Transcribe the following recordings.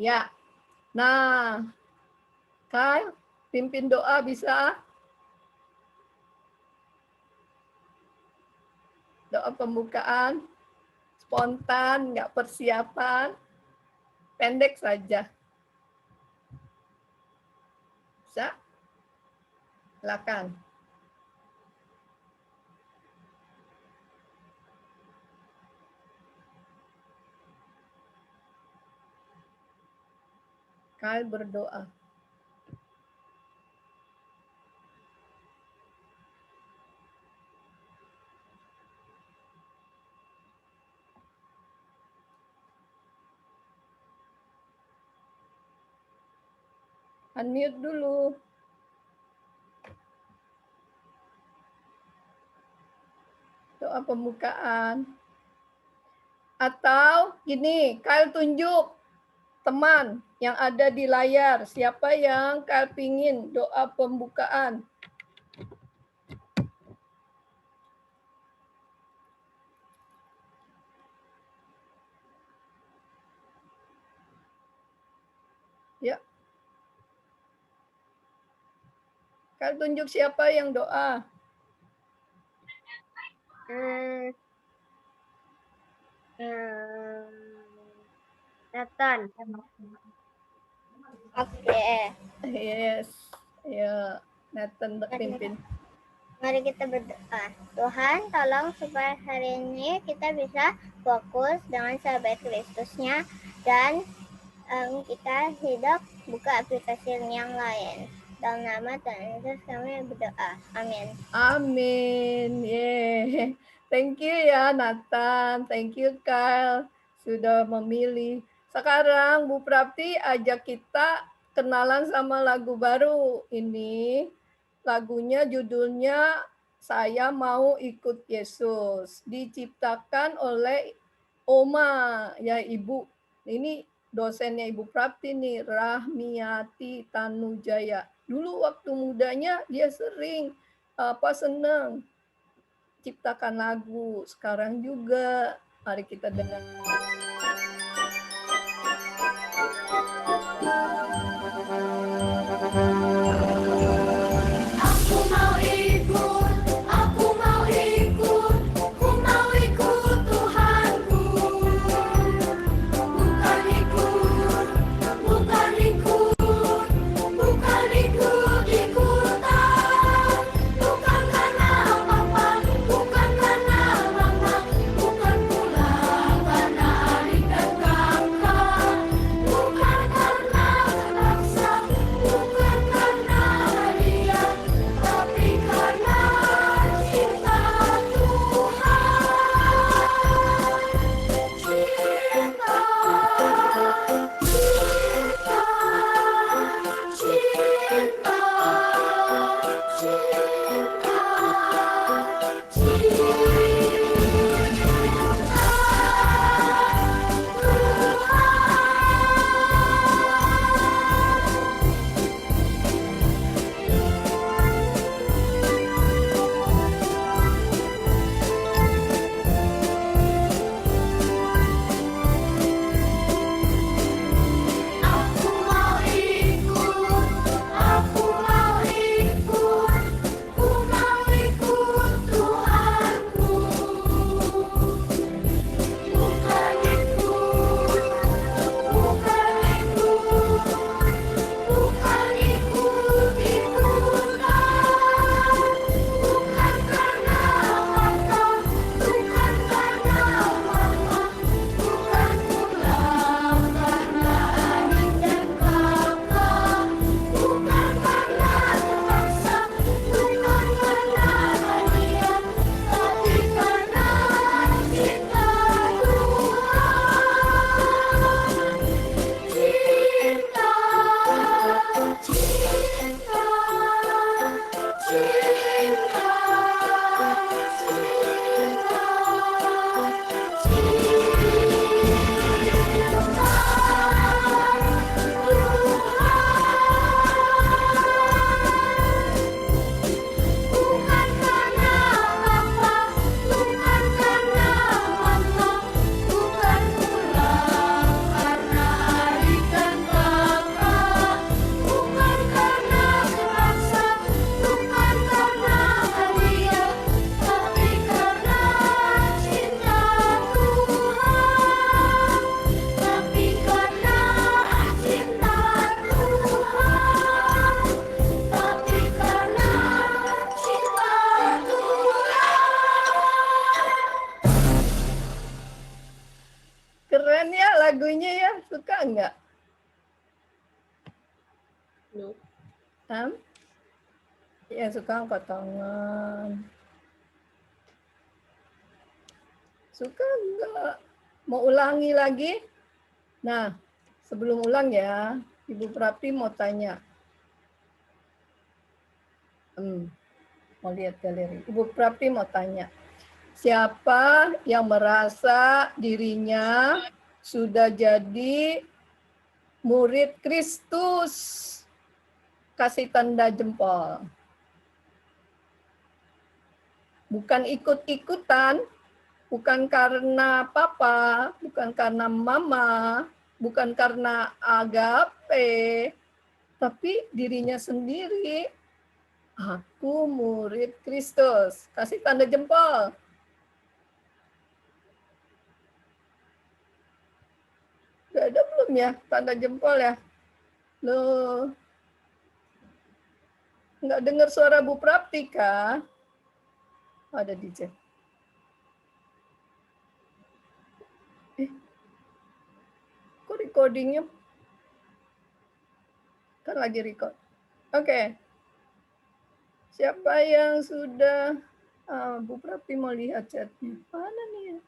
Ya. Nah, Kyle, pimpin doa bisa? Doa pembukaan, spontan, nggak persiapan, pendek saja. Bisa? Silakan. Kyle berdoa. Unmute dulu. Doa pembukaan. Atau gini, Kyle tunjuk teman yang ada di layar. Siapa yang Kyle pingin doa pembukaan? Ya. Kyle tunjuk siapa yang doa. Nathan. Oke. Yes. Ya, Nathan pimpin. Mari kita berdoa. Tuhan, tolong supaya hari ini kita bisa fokus dengan sahabat Kristusnya dan kita hidup buka aplikasi yang lain. Dalam nama Tuhan Yesus kami berdoa. Amin. Amin. Yeah. Thank you ya Nathan. Thank you Kyle sudah memilih. Sekarang Bu Prapti ajak kita kenalan sama lagu baru ini. Lagunya judulnya Saya Mau Ikut Yesus. Diciptakan oleh Oma, ya Ibu. Ini dosennya Ibu Prapti nih, Rahmiati Tanujaya. Dulu waktu mudanya dia sering senang ciptakan lagu. Sekarang juga mari kita dengar. Aku mau ikut, aku mau ikut, ku mau ikut Tuhanku. Bukan ikut, bukan ikut, bukan ikut-ikutan. Bukan karena apa-apa, bukan karena mama, bukan pula karena lagunya ya? Suka enggak? No. Ya suka angkat tangan. Suka enggak? Mau ulangi lagi? Nah, sebelum ulang ya, Ibu Prapti mau tanya. Mau lihat galeri. Ibu Prapti mau tanya. Siapa yang merasa dirinya sudah jadi murid Kristus? Kasih tanda jempol. Bukan ikut-ikutan, bukan karena papa, bukan karena mama, bukan karena agape, tapi dirinya sendiri. Aku murid Kristus. Kasih tanda jempol. Udah ada belum ya tanda jempol ya? Loh. Nggak dengar suara Bu Prapti kah? Ada DJ. Kok recordingnya? Kan lagi record. Oke. Siapa yang sudah... Bu Prapti mau lihat chatnya. Mana nih ya?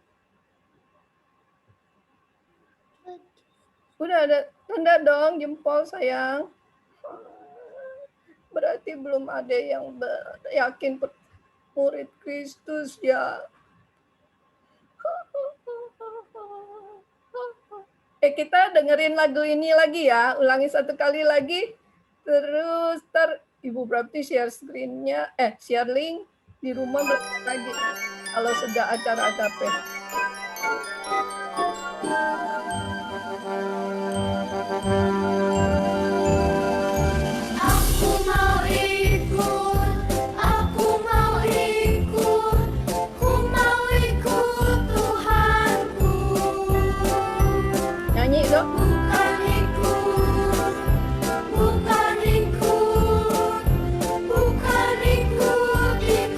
Udah ada tanda dong jempol sayang. Berarti belum ada yang yakin murid Kristus ya. Kita dengerin lagu ini lagi ya. Ulangi satu kali lagi. Terus Ibu Prapti share screen-nya, share link di rumah lagi. Kalau sudah acara agape. Aku mau ikut, aku mau ikut, ku mau ikut Tuhanku. Nyanyi dong. Bukan ikut, bukan ikut, bukan ikut-ikutan.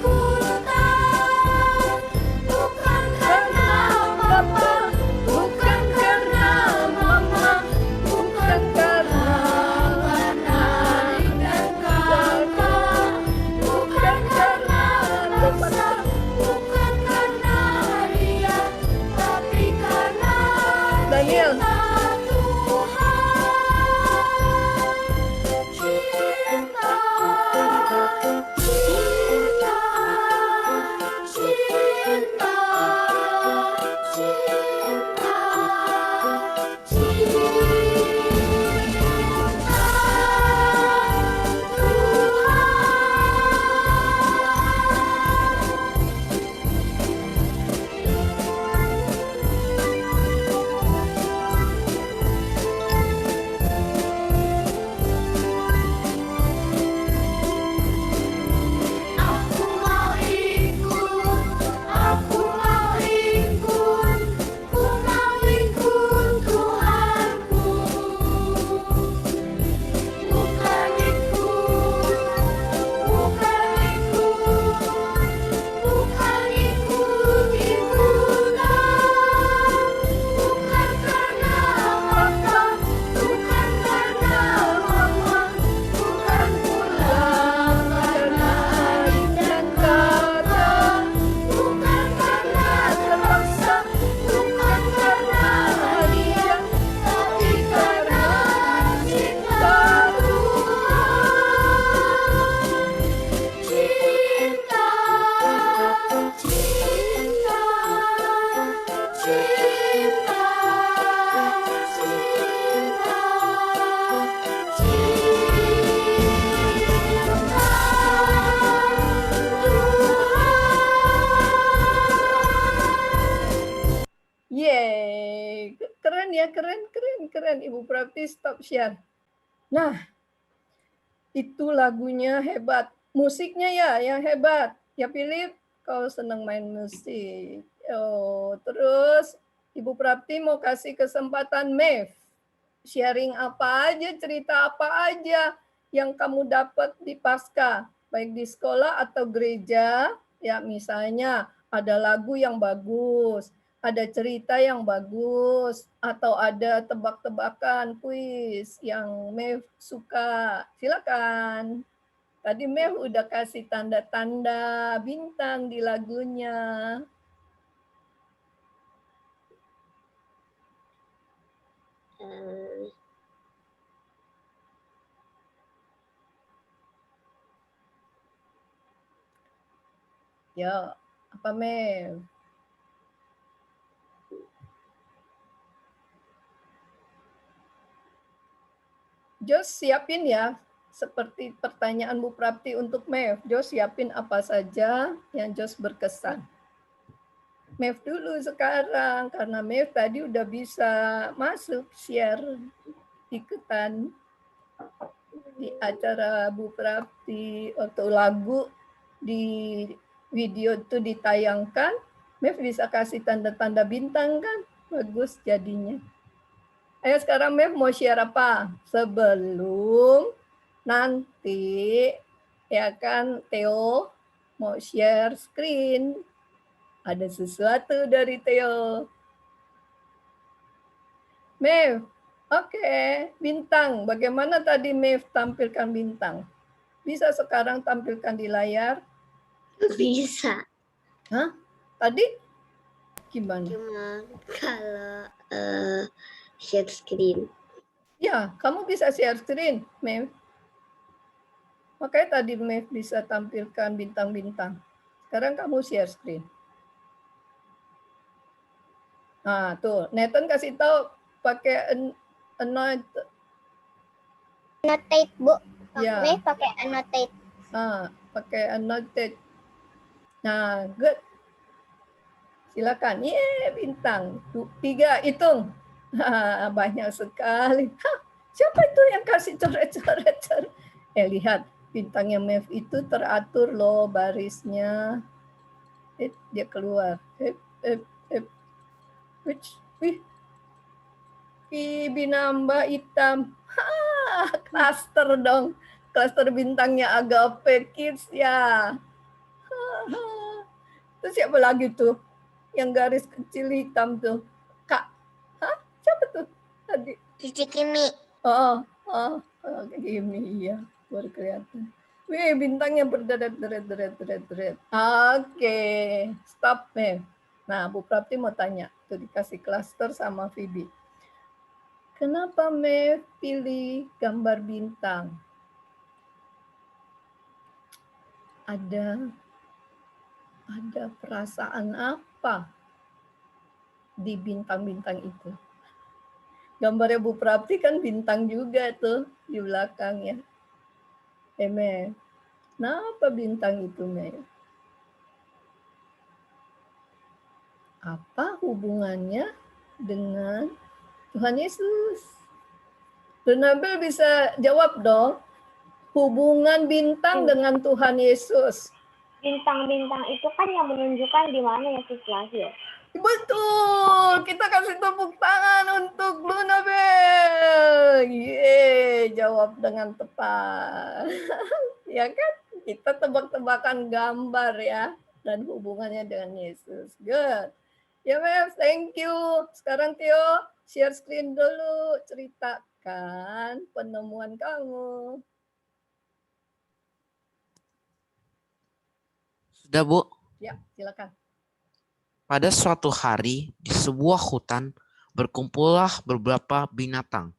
Bukan karena papa, bukan karena mama, bukan karena adik dan kakak, bukan karena rasa, bukan karena hadiah, tapi karena Daniel. cinta Aku mau ikut, aku mau ikut, ku mau ikut Tuhanku. Bukan ikut, bukan ikut, bukan ikut-ikutan. Bukan karena papa, bukan karena mama, bukan pula karena adik dan kakak, bukan karena terpaksa, bukan karena hadiah, tapi karena cinta Tuhan. Cinta, cinta, cinta, Yeay, keren ya, keren. Ibu Prapti stop share. Nah, itu lagunya hebat. Musiknya ya yang hebat. Ya Philip, kau senang main musik. Oh, terus Ibu Prapti mau kasih kesempatan Mev. Sharing apa aja, cerita apa aja yang kamu dapat di Pasca, baik di sekolah atau gereja. Ya misalnya ada lagu yang bagus, ada cerita yang bagus atau ada tebak-tebakan kuis yang Mev suka, silakan. Tadi Mev udah kasih tanda-tanda bintang di lagunya. Ya, apa Mev? Jos siapin ya, seperti pertanyaan Bu Prapti untuk Mev. Jos siapin apa saja yang Jos berkesan. Mev dulu sekarang, karena Mev tadi udah bisa masuk share ikutan di acara Bu Prapti waktu lagu di video itu ditayangkan. Mev bisa kasih tanda-tanda bintang kan, bagus jadinya. Ayo sekarang Mev mau share apa? Sebelum nanti ya kan Theo mau share screen. Ada sesuatu dari Theo. Mev, oke, bintang. Bagaimana tadi Mev tampilkan bintang? Bisa sekarang tampilkan di layar? Bisa. Hah? Tadi gimana? Cuma kalau share screen. Ya, kamu bisa share screen, Mev. Makanya tadi Mev bisa tampilkan bintang-bintang. Sekarang kamu share screen. Nah, tuh, Nathan kasih tahu pakai annotate. Annotate, Bu. Ya. Mev pakai annotate. Pakai annotate. Nah, good. Silakan. Bintang. 3, hitung. Banyak sekali. Siapa itu yang kasih coret-coret? Lihat, bintangnya Mev itu teratur loh barisnya. Dia keluar. Wih, binamba hitam. Klaster dong. Klaster bintangnya Agape Kids ya. Terus siapa lagi tuh? Yang garis kecil hitam tuh. Kak. Hah? Siapa tuh tadi? Cici Kimi. Kimi, iya. Baru kelihatan. Wih, bintangnya berderet. Oke, stop nih. Nah, Bu Prapti mau tanya. Tuh dikasih klaster sama Phoebe. Kenapa Mev pilih gambar bintang? Ada perasaan apa di bintang-bintang itu? Gambarnya Bu Prapti kan bintang juga tuh di belakangnya. Mev, kenapa bintang itu, Mev? Apa hubungannya dengan Tuhan Yesus? Renabel bisa jawab dong. Hubungan bintang dengan Tuhan Yesus. Bintang-bintang itu kan yang menunjukkan di mana Yesus lahir. Betul. Kita kasih tepuk tangan untuk Lunabel. Jawab dengan tepat. Ya kan? Kita tebak-tebakan gambar ya. Dan hubungannya dengan Yesus. Good. Ya, Mev, thank you. Sekarang Theo, share screen dulu. Ceritakan penemuan kamu. Sudah, Bu. Ya, silakan. Pada suatu hari, di sebuah hutan, berkumpullah beberapa binatang.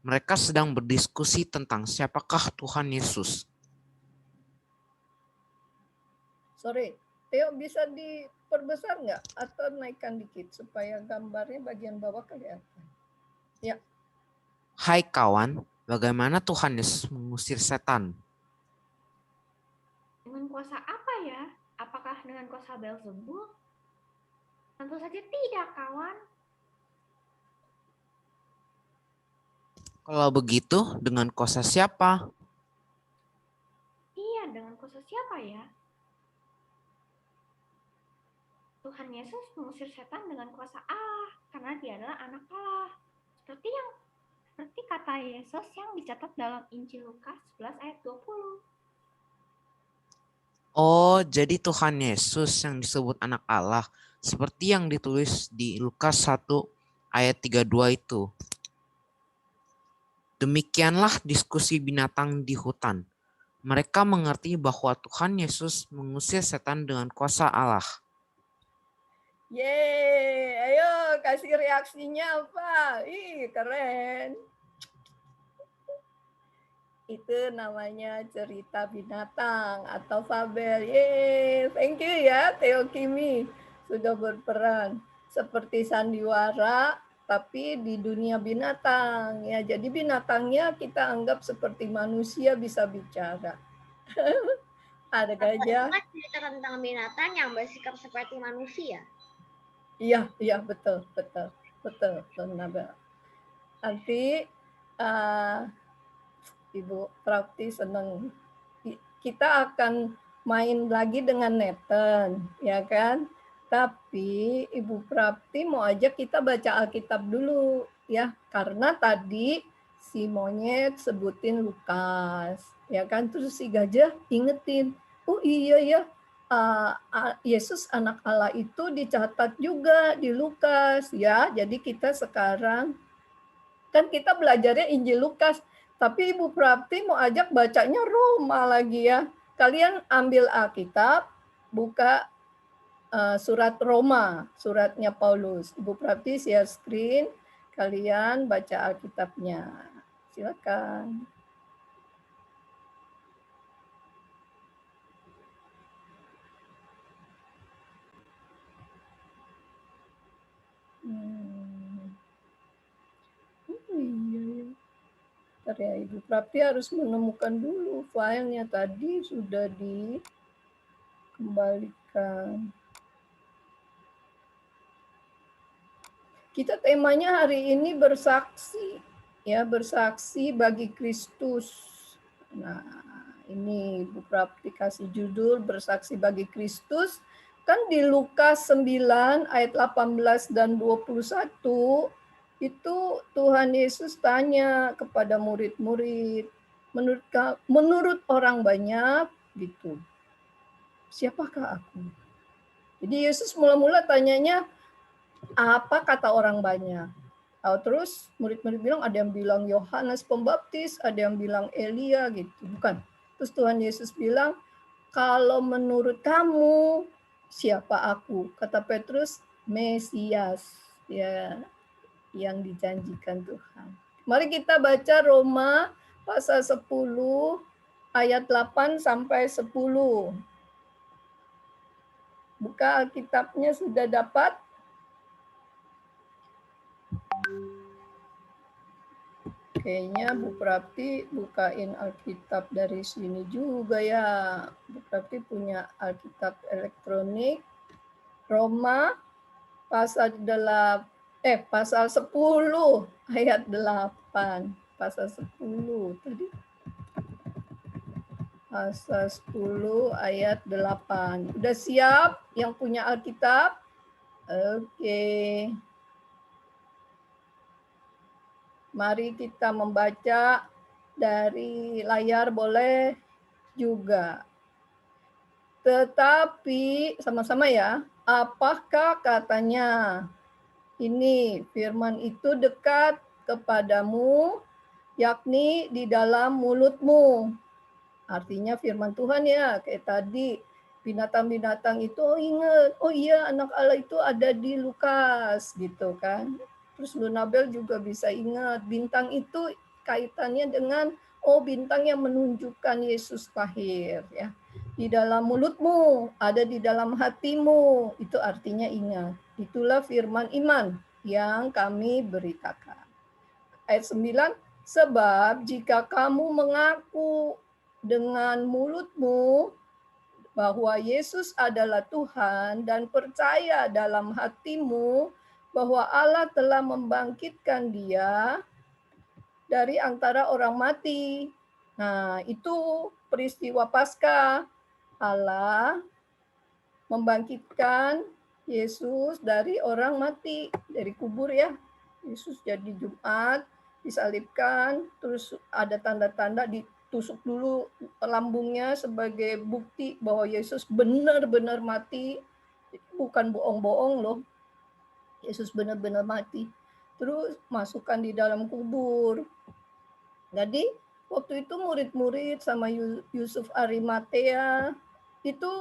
Mereka sedang berdiskusi tentang siapakah Tuhan Yesus. Sorry, Theo bisa diperbesar nggak? Atau naikkan dikit supaya gambarnya bagian bawah kelihatan. Ya. Hai kawan, bagaimana Tuhan Yesus mengusir setan? Dengan kuasa apa ya? Apakah dengan kuasa Beelzebul? Tentu saja tidak, kawan. Kalau begitu, dengan kuasa siapa? Iya, dengan kuasa siapa ya? Tuhan Yesus mengusir setan dengan kuasa Allah, karena dia adalah anak Allah. Seperti kata Yesus yang dicatat dalam Injil Lukas 11 ayat 20. Oh, jadi Tuhan Yesus yang disebut anak Allah seperti yang ditulis di Lukas 1 ayat 32 itu. Demikianlah diskusi binatang di hutan. Mereka mengerti bahwa Tuhan Yesus mengusir setan dengan kuasa Allah. Yeay, ayo kasih reaksinya apa? Ih, keren. Itu namanya cerita binatang atau fabel. Yeay, thank you ya Theo Kimi sudah berperan seperti sandiwara tapi di dunia binatang ya. Jadi binatangnya kita anggap seperti manusia bisa bicara. Ada gajah. Kan cerita tentang binatang yang bersikap seperti manusia. Iya, betul, Nabel. Nanti Ibu Prapti senang. Kita akan main lagi dengan Nathan, ya kan? Tapi Ibu Prapti mau ajak kita baca Alkitab dulu, ya. Karena tadi si monyet sebutin Lukas, ya kan? Terus si gajah ingetin, oh iya ya, Yesus anak Allah itu dicatat juga di Lukas, ya. Jadi kita sekarang kan kita belajarnya Injil Lukas, tapi Ibu Prapti mau ajak bacanya Roma lagi ya. Kalian ambil Alkitab, buka surat Roma, suratnya Paulus. Ibu Prapti share screen, kalian baca Alkitabnya. Silakan. Iya. Bentar ya, Ibu Prapti harus menemukan dulu filenya tadi sudah dikembalikan. Kita temanya hari ini bersaksi, ya, bersaksi bagi Kristus. Nah, ini Bu Prapti kasih judul bersaksi bagi Kristus. Kan di Lukas 9 ayat 18 dan 21 itu Tuhan Yesus tanya kepada murid-murid, menurut orang banyak gitu, siapakah aku? Jadi Yesus mula-mula tanyanya, apa kata orang banyak? Terus murid-murid bilang, ada yang bilang Yohanes Pembaptis, ada yang bilang Elia gitu. Bukan. Terus Tuhan Yesus bilang, kalau menurut kamu siapa aku? Kata Petrus, Mesias, ya, yang dijanjikan Tuhan. Mari kita baca Roma pasal 10 ayat 8 sampai 10. Buka Alkitabnya, sudah dapat? Kayaknya Bu Prapti bukain Alkitab dari sini juga ya. Bu Prapti punya Alkitab elektronik. Roma pasal 10 ayat 8. Pasal 10 tadi. Pasal 10 ayat 8. Udah siap yang punya Alkitab? Oke. Mari kita membaca dari layar boleh juga. Tetapi sama-sama ya, apakah katanya? Ini firman itu dekat kepadamu, yakni di dalam mulutmu. Artinya firman Tuhan ya, kayak tadi binatang-binatang itu ingat, oh iya anak Allah itu ada di Lukas gitu kan. Terus Lunabel juga bisa ingat, bintang itu kaitannya dengan bintang yang menunjukkan Yesus lahir ya. Di dalam mulutmu, ada di dalam hatimu, itu artinya ingat. Itulah firman iman yang kami beritakan. Ayat 9, sebab jika kamu mengaku dengan mulutmu bahwa Yesus adalah Tuhan dan percaya dalam hatimu bahwa Allah telah membangkitkan dia dari antara orang mati. Nah, itu peristiwa Paskah. Allah membangkitkan Yesus dari orang mati, dari kubur ya. Yesus jadi Jumat, disalibkan, terus ada tanda-tanda ditusuk dulu lambungnya sebagai bukti bahwa Yesus benar-benar mati. Bukan bohong-bohong loh. Yesus benar-benar mati. Terus masukkan di dalam kubur. Jadi waktu itu murid-murid sama Yusuf Arimatea itu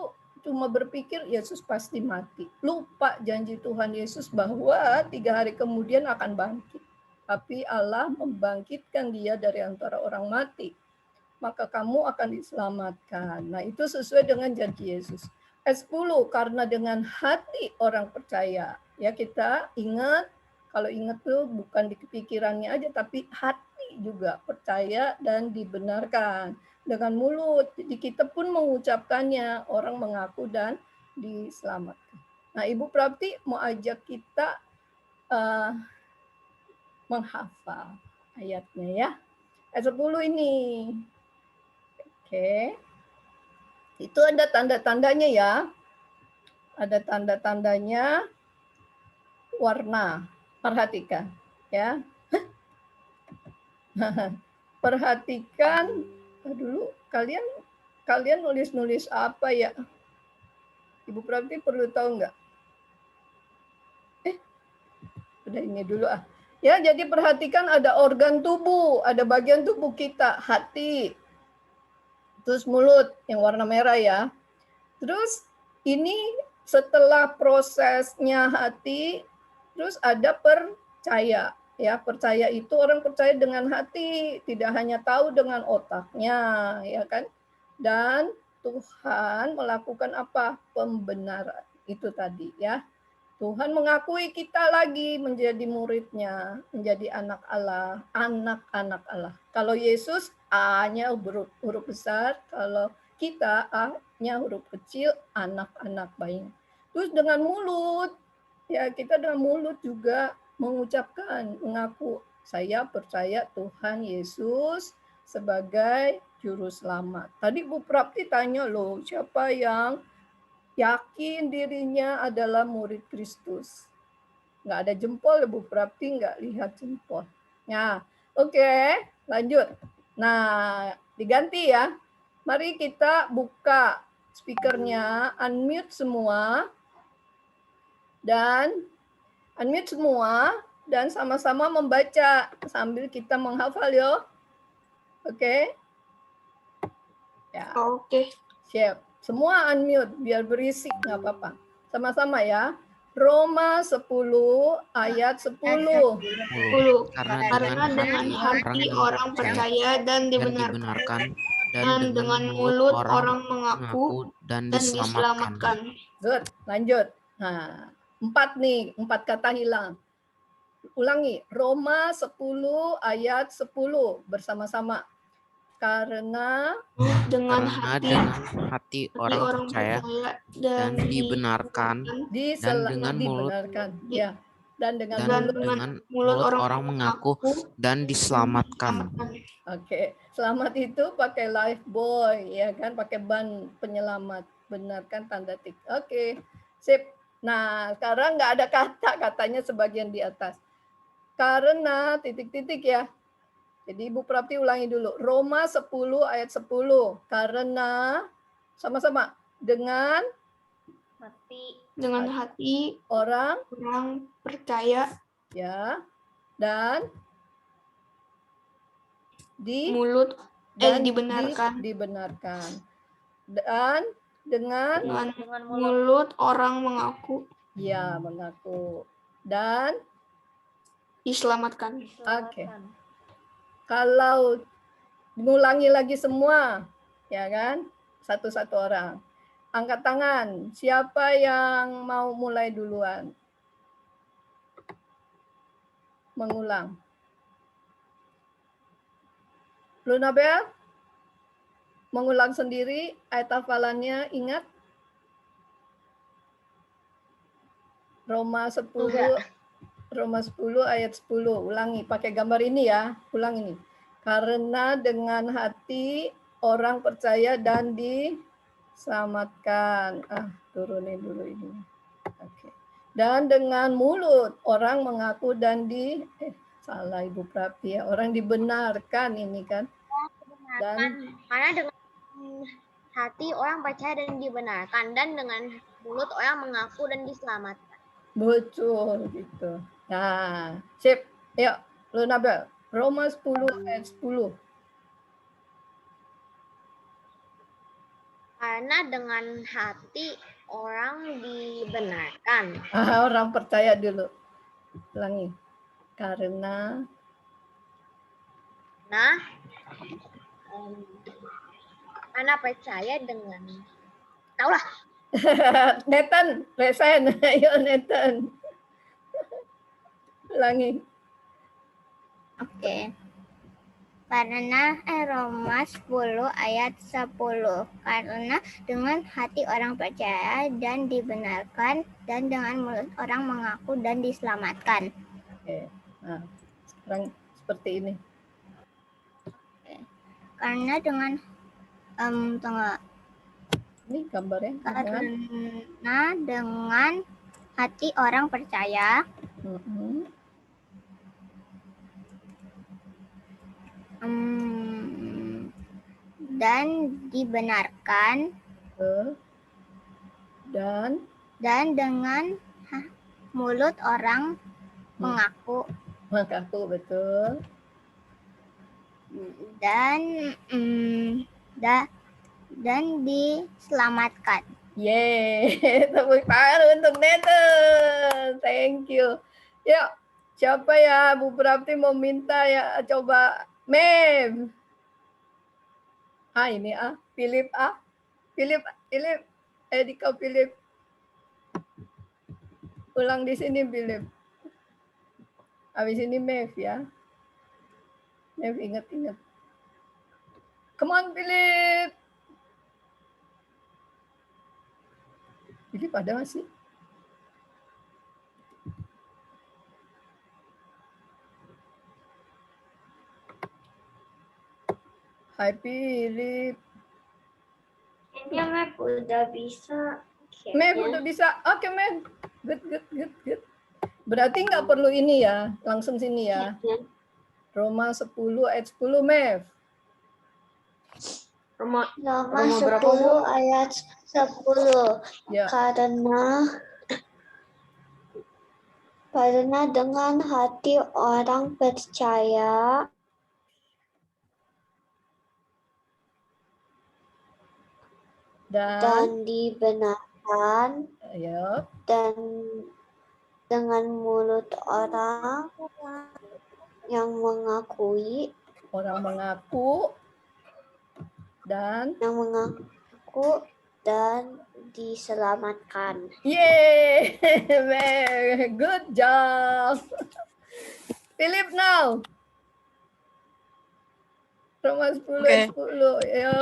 cuma berpikir Yesus pasti mati. Lupa janji Tuhan Yesus bahwa 3 hari kemudian akan bangkit. Tapi Allah membangkitkan dia dari antara orang mati. Maka kamu akan diselamatkan. Nah, itu sesuai dengan janji Yesus. Ayat 10, karena dengan hati orang percaya. Ya, kita ingat, kalau ingat tuh bukan di pikirannya aja, tapi hati juga percaya dan dibenarkan. Dengan mulut, jadi kita pun mengucapkannya, orang mengaku dan diselamatkan. Nah, Ibu Prapti mau ajak kita menghafal ayatnya ya. Ayat 10 ini. Oke. Itu ada tanda-tandanya ya. Ada tanda-tandanya warna. Perhatikan ya. Perhatikan dulu kalian nulis-nulis apa ya? Ibu Prapti perlu tahu nggak? Udah ini dulu ah. Ya, jadi perhatikan ada organ tubuh, ada bagian tubuh kita, hati, terus mulut yang warna merah ya. Terus ini setelah prosesnya hati, terus ada percaya. Ya, percaya itu orang percaya dengan hati, tidak hanya tahu dengan otaknya, ya kan? Dan Tuhan melakukan apa? Pembenaran. Itu tadi ya. Tuhan mengakui kita lagi menjadi muridnya, menjadi anak Allah, anak-anak Allah. Kalau Yesus A-nya huruf besar, kalau kita A-nya huruf kecil, anak-anak bayi. Terus dengan mulut, ya kita dengan mulut juga mengucapkan, mengaku, saya percaya Tuhan Yesus sebagai juru selamat. Tadi Bu Prapti tanya loh, siapa yang yakin dirinya adalah murid Kristus? Nggak ada jempol, Bu Prapti nggak lihat jempol. Nah, oke, lanjut. Nah, diganti ya. Mari kita buka speakernya, unmute semua. Dan sama-sama membaca sambil kita menghafal yo. Oke? Ya. Oke. Siap. Semua unmute biar berisik nggak apa-apa. Sama-sama ya. Roma 10 ayat 10. 10. Karena dengan hati orang percaya dan dibenarkan, dan dengan mulut orang mengaku dan dan diselamatkan. diselamatkan. Good. Lanjut. Nah, 4 kata hilang. Ulangi. Roma 10 ayat 10 bersama-sama. Karena dengan hati orang percaya dan dibenarkan, dan dengan mulut ya, dan dengan mulut orang mengaku dan diselamatkan. Oke, selamat itu pakai life boy ya kan, pakai ban penyelamat, benarkan tanda tik. Oke, sip. Nah, sekarang nggak ada katanya sebagian di atas. Karena titik-titik ya. Jadi Ibu Prapti ulangi dulu. Roma 10 ayat 10. Karena sama-sama dengan hati orang percaya ya, dan mulut dibenarkan. Dan dengan mulut orang mengaku. Ya, mengaku. Dan diselamatkan. Oke. Kalau mengulangi lagi semua, ya kan? Satu-satu orang. Angkat tangan. Siapa yang mau mulai duluan? Mengulang. Lunabel? Mengulang sendiri ayat hafalannya, ingat? Roma 10 ayat 10. Ulangi, pakai gambar ini ya. Ulang ini. Karena dengan hati orang percaya dan diselamatkan. Turunin dulu ini. Oke. Dan dengan mulut orang mengaku dan salah Ibu Prapti ya. Orang dibenarkan ini kan. Dan karena dengan hati orang percaya dan dibenarkan, dan dengan mulut orang mengaku dan diselamatkan. Betul gitu. Nah, sip. Yuk, lu Nabel. Roma 10 ayat 10. Karena dengan hati orang dibenarkan. Orang percaya dulu. Ulangi. Karena Karena percaya dengan taulah. Nathan, resen. Ayo Nathan. Ulangi. Oke. Karena Roma 10 ayat 10. Karena dengan hati orang percaya dan dibenarkan, dan dengan mulut orang mengaku dan diselamatkan. Oke. Nah, sekarang seperti ini. Karena dengan Ini gambarnya. karena dengan hati orang percaya dan dibenarkan, dan dengan mulut orang mengaku betul, dan diselamatkan. Yeay, tepuk tangan untuk Nathan. Thank you. Yuk, siapa ya Bu Prapti mau minta ya coba Mem. Ini Philip Philip, Dika Philip. Ulang di sini Philip. Habis ini Mev ya. Mev ingat-ingat. Come on Philip. Philip ada nggak sih? Hai Philip. Kayaknya Map udah bisa. Mev udah bisa. Oke Mev. Good. Berarti nggak perlu ini ya. Langsung sini ya. Roma 10 ayat 10 Mev. Roma 10 ayat 10. Ya. Karena dengan hati orang percaya dan dibenarkan, dan dengan mulut orang yang mengaku dan diselamatkan. Yeay, good job. Philip now. Roma 10 ayat 10. Yo.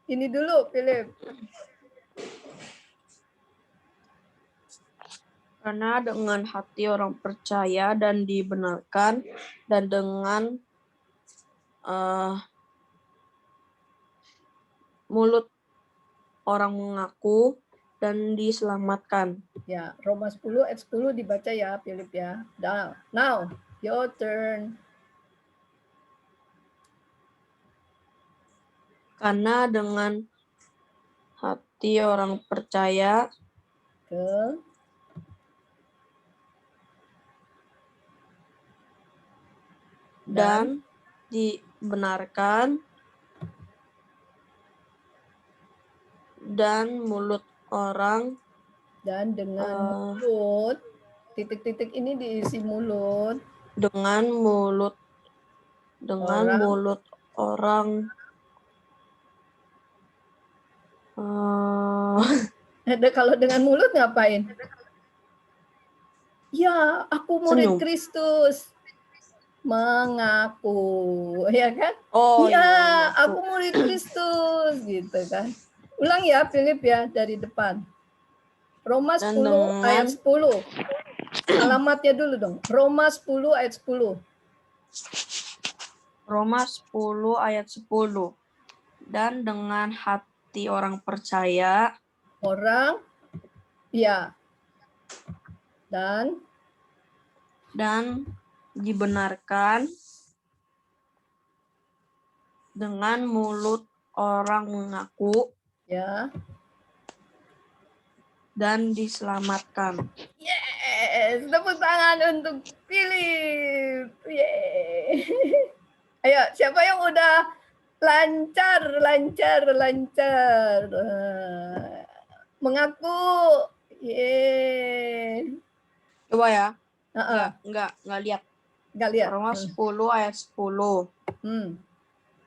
Ini dulu Philip. Karena dengan hati orang percaya dan dibenarkan, dan dengan mulut orang mengaku dan diselamatkan. Ya, Roma 10 ayat 10 dibaca ya Philip ya. Now, your turn. Karena dengan hati orang percaya dan dibenarkan, dan mulut orang dan dengan mulut, titik-titik ini diisi mulut. Dengan mulut orang kalau dengan mulut ngapain? Ya, aku murid Kristus. Mengaku, ya kan? Iya, aku murid Kristus, gitu kan. Ulang ya, Philip ya, dari depan. Roma 10 ayat 10. Alamatnya dulu dong. Roma 10 ayat 10. Roma 10 ayat 10. Dan dengan hati orang percaya. Dan dibenarkan, dengan mulut orang mengaku. Ya. dan diselamatkan. Yes, tepuk tangan untuk Philip. Yeay. Ayo, siapa yang udah lancar? Mengaku. Yeay. Coba ya. Heeh, Enggak lihat. nggak lihat. Roma 10 ayat 10. Hmm.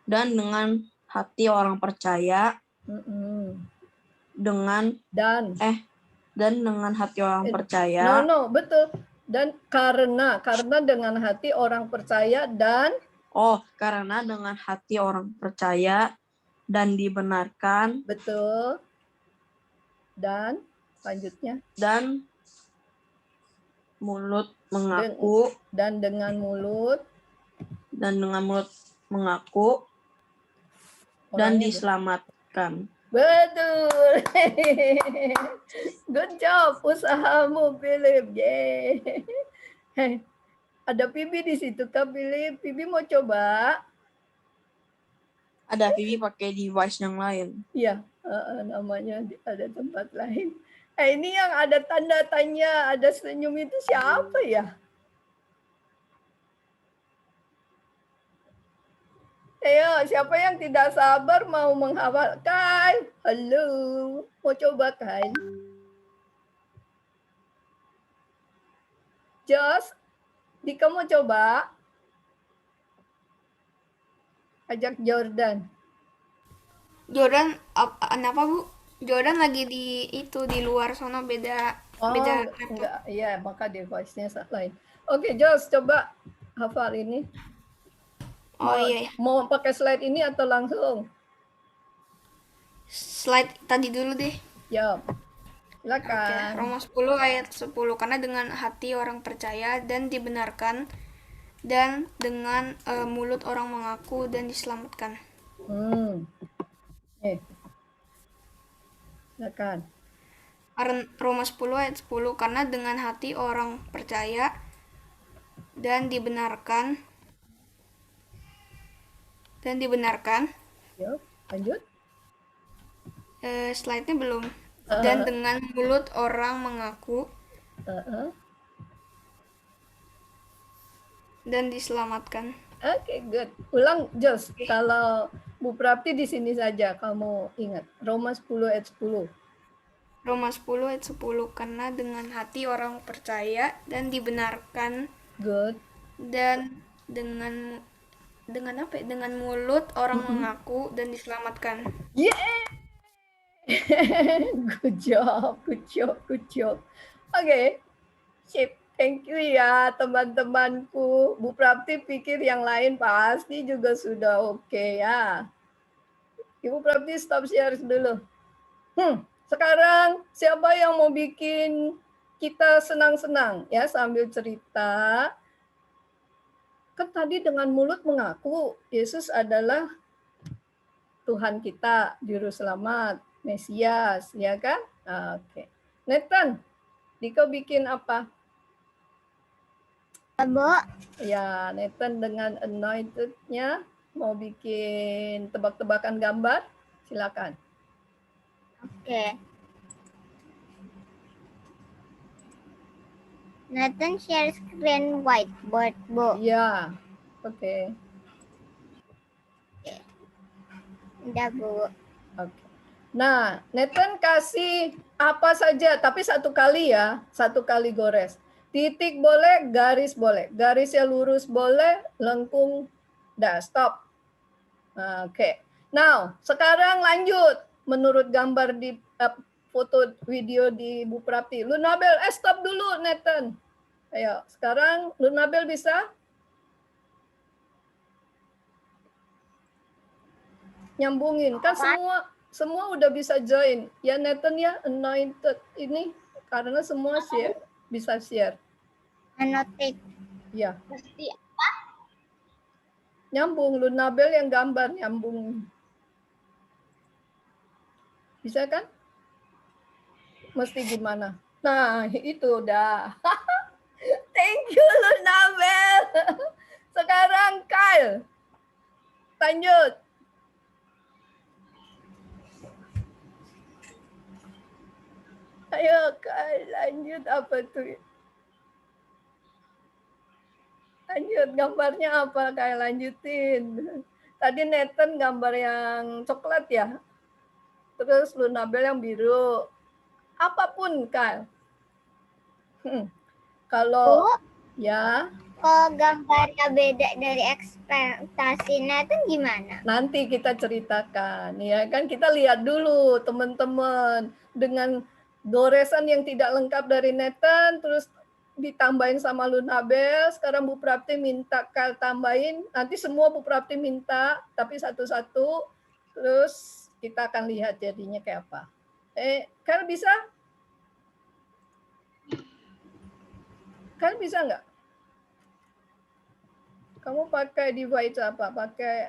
Dan dengan hati orang percaya dengan Dan dengan hati orang percaya. No, betul. Dan karena dengan hati orang percaya dan Karena dengan hati orang percaya dan dibenarkan. betul. Dan selanjutnya Dan mulut mengaku. Dan dengan mulut mengaku dan orangnya diselamatkan. betul. Good job usahamu, Philip. Yeay. Hey, ada Pibi di situ Kak, Philip. Pibi mau coba? Ada Vivi pakai device yang lain. Iya, namanya ada tempat lain. Ini yang ada tanda tanya, ada senyum itu siapa ya? Ayo, siapa yang tidak sabar mau menghafal? Kyle, halo, mau coba Kyle? Jos, Dika mau coba? Ajak Jordan. Jordan apa Bu? Jordan lagi di luar sono beda Enggak, iya, maka device-nya lain. Oke, Jos, coba hafal ini. Iya. Mau pakai slide ini atau langsung? Slide tadi dulu deh. Ya, Oke, silakan. Roma 10 ayat 10. Karena dengan hati orang percaya dan dibenarkan, dan dengan mulut orang mengaku dan diselamatkan. Silakan. Roma 10 ayat 10. Karena dengan hati orang percaya dan dibenarkan. Yuk, lanjut. Slide-nya belum. Dan dengan mulut orang mengaku dan diselamatkan. Oke, good. Ulang, Jos. Kalau Bu Prapti di sini saja, kamu ingat. Roma 10 ayat 10. Roma 10 ayat 10. Karena dengan hati orang percaya dan dibenarkan. Good. Dan dengan apa? Dengan mulut orang mengaku dan diselamatkan. Yeah. Good job. Oke. Sip. Thank you ya teman-temanku. Bu Prapti pikir yang lain pasti juga sudah oke ya. Ibu Prapti stop share dulu. Sekarang siapa yang mau bikin kita senang-senang ya sambil cerita? Kan tadi dengan mulut mengaku Yesus adalah Tuhan kita, Juru Selamat, Mesias, ya kan? Oke. Nathan, Dika bikin apa? Bu. Ya, Nathan dengan anointed-nya mau bikin tebak-tebakan gambar, silakan. Oke. Nathan share screen whiteboard, Bu. Ya, oke. Udah, Bu. Oke. Nah, Nathan kasih apa saja, tapi satu kali ya, satu kali gores. Titik boleh, garis boleh. Garisnya lurus boleh, lengkung, dah stop. Oke. Now, sekarang lanjut. Menurut gambar di foto video di Bu Prapti. Lunabel, stop dulu Nathan. Ayo, sekarang Lunabel bisa? Nyambungin. Kan semua udah bisa join. Ya Nathan ya, anointed ini. Karena semua share, bisa share. Annotate. Ya. Pasti apa? Nyambung, Lunabel yang gambar nyambung. Bisa kan? Mesti gimana? Nah, itu udah. Thank you, Lunabel. Sekarang Kyle. Lanjut. Ayo Kak, lanjut apa tuh? Lanjut, gambarnya apa Kak? Lanjutin. Tadi Nathan gambar yang coklat ya? Terus Lunabel yang biru. Apapun Kak. Kalau Bu, ya kalau gambarnya beda dari ekspektasinya itu gimana? nanti kita ceritakan ya kan, kita lihat dulu teman-teman dengan goresan yang tidak lengkap dari Nathan terus ditambahin sama Lunabel. Sekarang Bu Prapti minta Kal tambahin, nanti semua Bu Prapti minta tapi satu-satu, terus kita akan lihat jadinya kayak apa. Kal bisa? Kal bisa nggak? Kamu pakai device apa? Pakai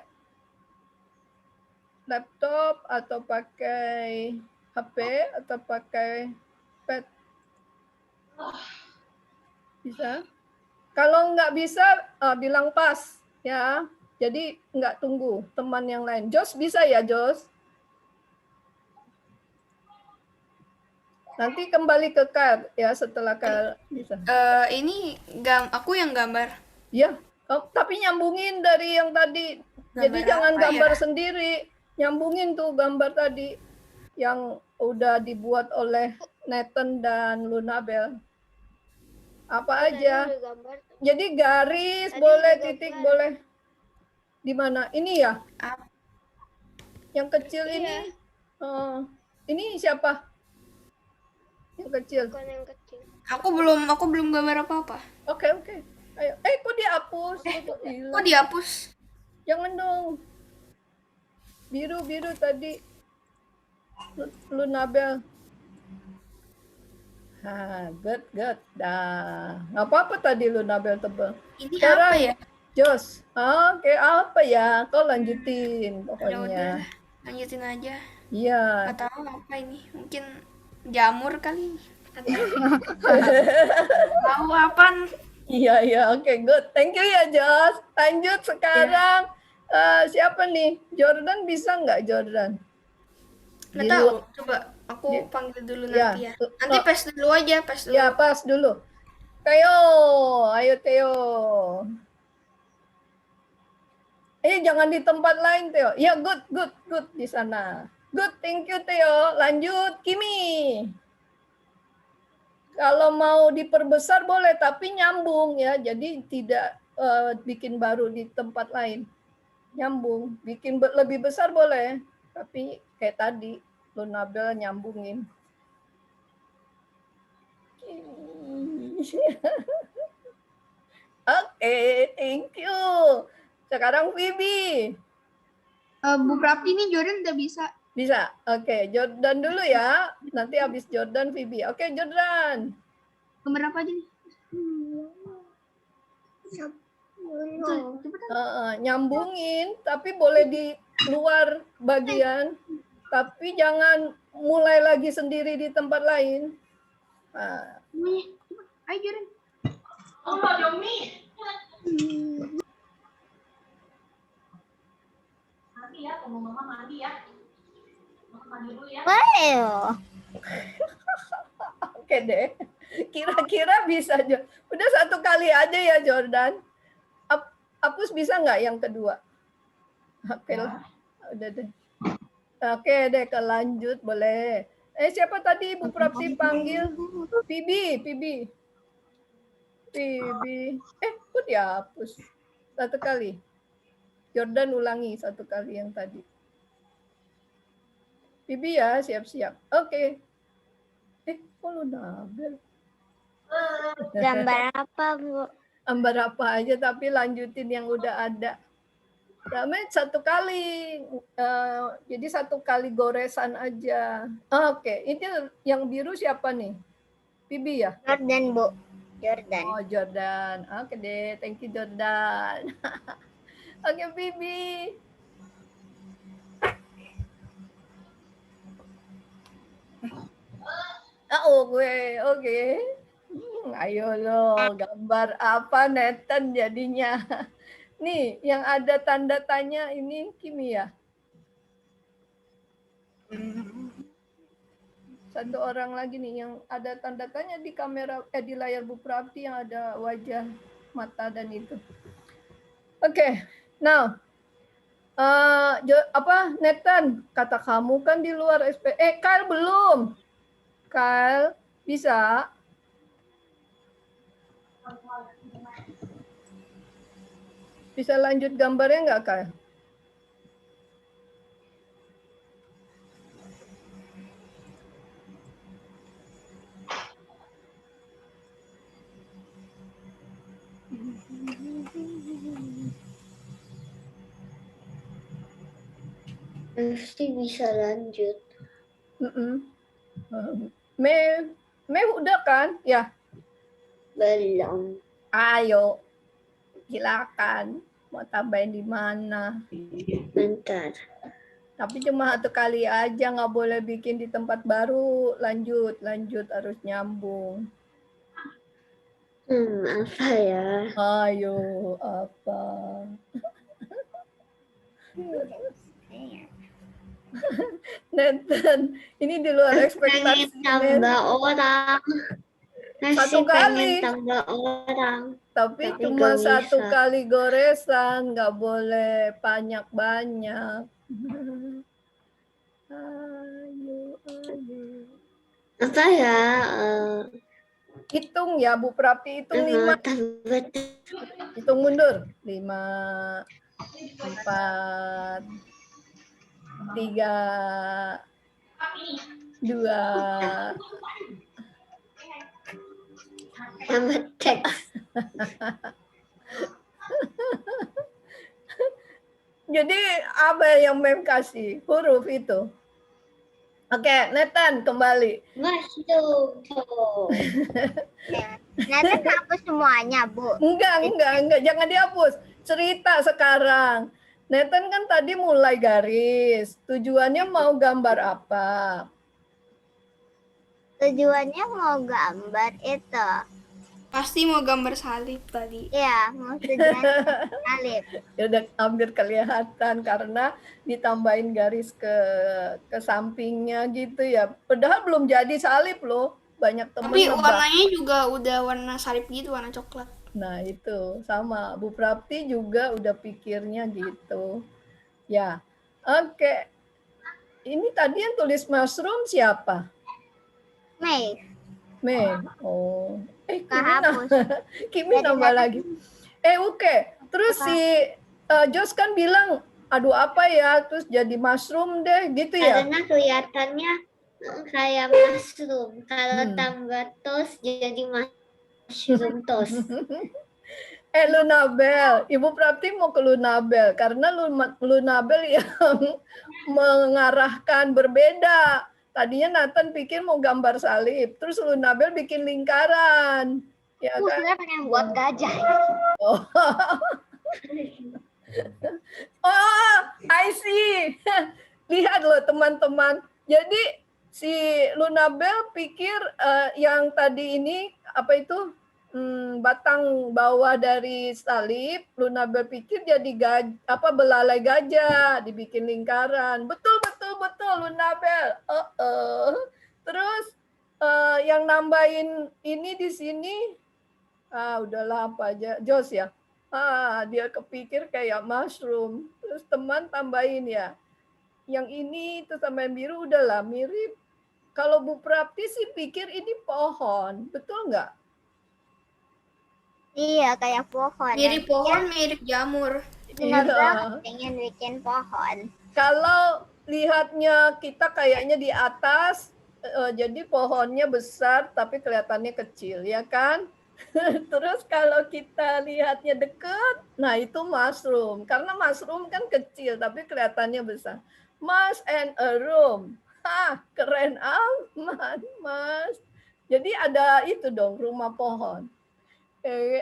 laptop atau pakai HP atau pakai pad? Bisa? Kalau nggak bisa, bilang pas ya. Jadi nggak tunggu teman yang lain. Jos bisa ya, Jos? Nanti kembali ke Kal ya setelah Kal bisa. Ini aku yang gambar. Ya, tapi nyambungin dari yang tadi. Jadi Gambar jangan apa gambar ya? sendiri. Nyambungin tuh gambar tadi yang udah dibuat oleh Nathan dan Lunabel. Apa aja? Jadi garis Tadi boleh, udah titik gambar. boleh. Di mana? Ini ya? Apa? Yang kecil Iya. ini? Ini siapa? Yang kecil. Bukan yang kecil. Aku belum gambar apa-apa. Oke. Ayo. Kok dihapus? Kok hilang? Kok dihapus? Jangan dong. Biru tadi. Lunabel. Good. Dah. Nggak apa-apa tadi Lunabel tebal. Ini Sekarang, apa ya? Jos. Oke, apa ya? Kau lanjutin Ya udah, pokoknya. lanjutin aja. Iya. Nggak tahu apa ini. Mungkin jamur kali. Tahu apaan? Iya, oke, good. Thank you ya, Jos. Lanjut sekarang. Siapa nih? Jordan bisa nggak, Jordan? Nggak Di tahu. lu- Coba aku panggil dulu Ya. nanti ya. Nanti pas dulu aja, pas dulu. Ya, pas dulu. Theo, ayo Theo. Jangan di tempat lain, Theo. Ya, good di sana. Good, thank you, Theo. Lanjut, Kimi. Kalau mau diperbesar boleh, tapi nyambung ya. Jadi tidak bikin baru di tempat lain. Nyambung. Bikin lebih besar boleh, tapi kayak tadi, Lunabel nyambungin. Oke, thank you. Sekarang Phoebe. Bu Prapti ini Jordan udah bisa. Bisa? Oke, Jordan dulu ya. Nanti habis Jordan, Phoebe. Oke, Jordan. Gambar apa aja nih? Nyambungin, tapi boleh di luar bagian. Tapi jangan mulai lagi sendiri di tempat lain. Nah, Semuanya. Coba. Ayo Jordan. Boleh loh. oke deh. Kira-kira bisa. Udah satu kali aja ya, Jordan. Hapus bisa nggak yang kedua? Oke lah. Udah deh. Oke deh, kelanjut boleh. Siapa tadi Bu Prapti panggil? Phoebe. Kok dihapus? Satu kali. Jordan ulangi satu kali yang tadi. Phoebe ya, siap-siap. Oke. Kok Lunabel? Gambar apa, Bu? Gambar apa aja, tapi lanjutin yang udah ada. Namanya satu kali, jadi satu kali goresan aja. Oke, ini yang biru siapa nih? Phoebe ya? Jordan, Bu. Jordan. Oh, Jordan. Oke deh, thank you Jordan. Oke, Phoebe. Oke. Ayo lo, gambar apa Nathan jadinya? Nih, yang ada tanda tanya ini kimia. Satu orang lagi nih yang ada tanda tanya di kamera di layar Bu Prapti yang ada wajah, mata dan itu. Oke, now Nathan, kata kamu kan di luar SP. Kyle belum. Kyle bisa? Bisa lanjut gambarnya nggak, Kyle? Pasti bisa lanjut. Mei udah kan? Ya. Belum. Ayo, silakan. Mau tambahin di mana? Bentar. Tapi cuma satu kali aja, nggak boleh bikin di tempat baru. Lanjut harus nyambung. Apa ya? Ayo, apa? Nathan, ini di luar ekspektasi. Pengen tambah orang. Satu kali. Pengen tambah orang. Tapi Tapi cuma nggak satu bisa. kali goresan, nggak boleh banyak-banyak. Ayo. Apa ya? Hitung ya, Bu Prapti, hitung 5. Tambah. Hitung mundur. 5, 4, 3, 2. Tambah teks. Jadi apa yang Mem kasih? Huruf itu. Oke, Nathan kembali. Masuk. Nathan hapus semuanya, Bu. Enggak, jangan dihapus. Cerita sekarang. Nathan kan tadi mulai garis. Tujuannya mau gambar apa? Tujuannya mau gambar itu. Pasti mau gambar salib tadi. Iya, mau tujuan salib. Ya udah hampir kelihatan karena ditambahin garis ke sampingnya gitu ya. Padahal belum jadi salib loh. Banyak temen Tapi nebak. warnanya juga udah warna salib gitu, warna coklat. Nah itu sama Bu Prapti juga udah pikirnya gitu. Ya, oke. Ini tadi yang tulis mushroom siapa? Mei, Mei. Oh, kehapus. Kimi nambah lagi. Oke. Terus si Jos kan bilang, aduh apa ya, terus jadi mushroom deh, gitu ya? Karena kelihatannya kayak mushroom. Kalau tambah toast jadi mushroom toast. Lunabel, Ibu Prapti mau ke Lunabel karena Lunabel yang mengarahkan berbeda. Tadinya Nathan pikir mau gambar salib, terus Lunabel bikin lingkaran. Ya Aku kan? sebenarnya pengen buat gajah. Oh. Oh, I see. Lihat loh teman-teman. Jadi si Lunabel pikir yang tadi ini apa itu batang bawah dari salib, Lunabel pikir jadi belalai gajah, dibikin lingkaran. Betul Lunabel. Terus yang nambahin ini di sini udahlah apa aja, Jos ya. Dia kepikir kayak mushroom. Terus teman tambahin ya. Yang ini itu sama yang biru udahlah mirip. Kalau Bu Prapti sih pikir ini pohon, betul nggak? Iya, kayak pohon. Mirip pohon, mirip jamur. Benar-benar pengen bikin pohon. Kalau lihatnya kita kayaknya di atas, jadi pohonnya besar tapi kelihatannya kecil, ya kan? Terus kalau kita lihatnya dekat, nah itu mushroom. Karena mushroom kan kecil tapi kelihatannya besar. Mush and a room. Keren amat, Mas. Jadi ada itu dong, rumah pohon.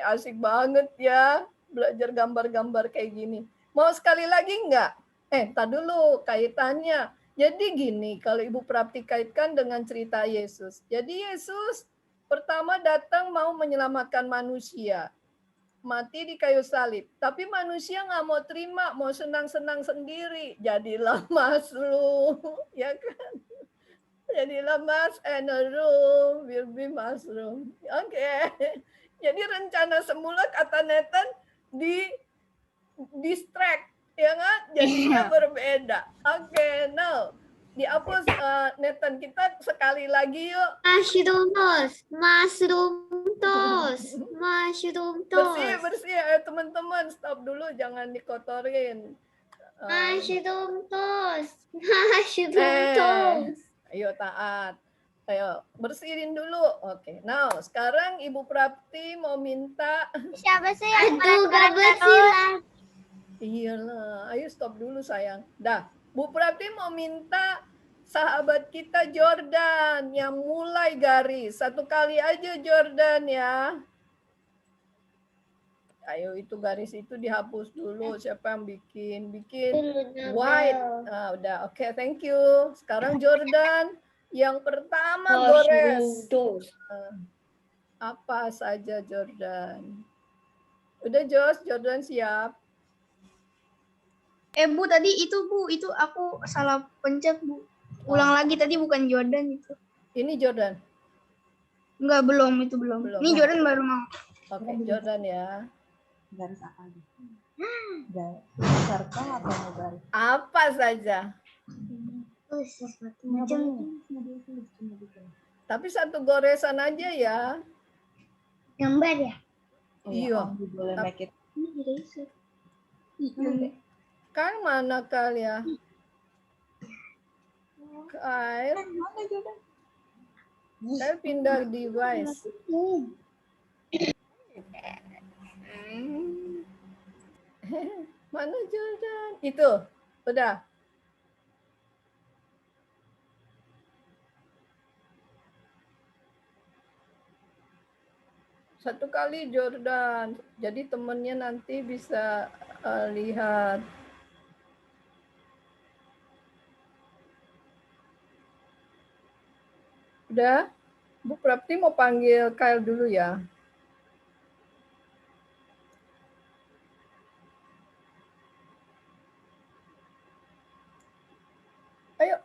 Asik banget ya belajar gambar-gambar kayak gini. Mau sekali lagi enggak? Tak dulu kaitannya. Jadi gini, kalau Ibu Prapti kaitkan dengan cerita Yesus. Jadi Yesus pertama datang mau menyelamatkan manusia. Mati di kayu salib. Tapi manusia nggak mau terima, mau senang-senang sendiri. Jadilah mushroom. Ya kan? Jadilah mas and a room will be mushroom. Oke. Jadi rencana semula kata Nathan di distract, ya kan? Jadinya berbeda. Oke, now dihapus Nathan, kita sekali lagi yuk. Mushroom toast, mushroom toast, mushroom Bersih, toast, bersih. Ayo teman-teman, stop dulu, jangan dikotorin. mushroom toast, mushroom Eh, toast. ayo taat. Ayo, bersihin dulu. Oke, now sekarang Ibu Prapti mau minta. Siapa sih yang Aduh, gak marah-marah terus? bersilah. Iyalah, ayo stop dulu sayang. Dah, Bu Prapti mau minta sahabat kita Jordan yang mulai garis. Satu kali aja Jordan ya. Ayo itu garis itu dihapus dulu. Siapa yang bikin? Bikin white. Nah, udah. Oke, thank you. Sekarang Jordan yang pertama gores. Apa saja Jordan? Udah Jordan siap. Bu, tadi itu Bu, itu aku salah pencet Bu. Ulang lagi tadi bukan Jordan itu. Ini Jordan. Enggak, belum, itu belum. Belum. Ini Jordan baru mau. Oke, Jordan ya. Garis apa aja? Serta atau mau garis? Apa saja. Tapi satu goresan aja ya. Gambar ya? Iya. Boleh make it. Kyle mana Kyle ya? Kyle. Kyle pindah device. Mana Jordan? Itu. Udah. Satu kali Jordan. Jadi temennya nanti bisa lihat. Udah? Bu Prapti mau panggil Kyle dulu ya. Ayo.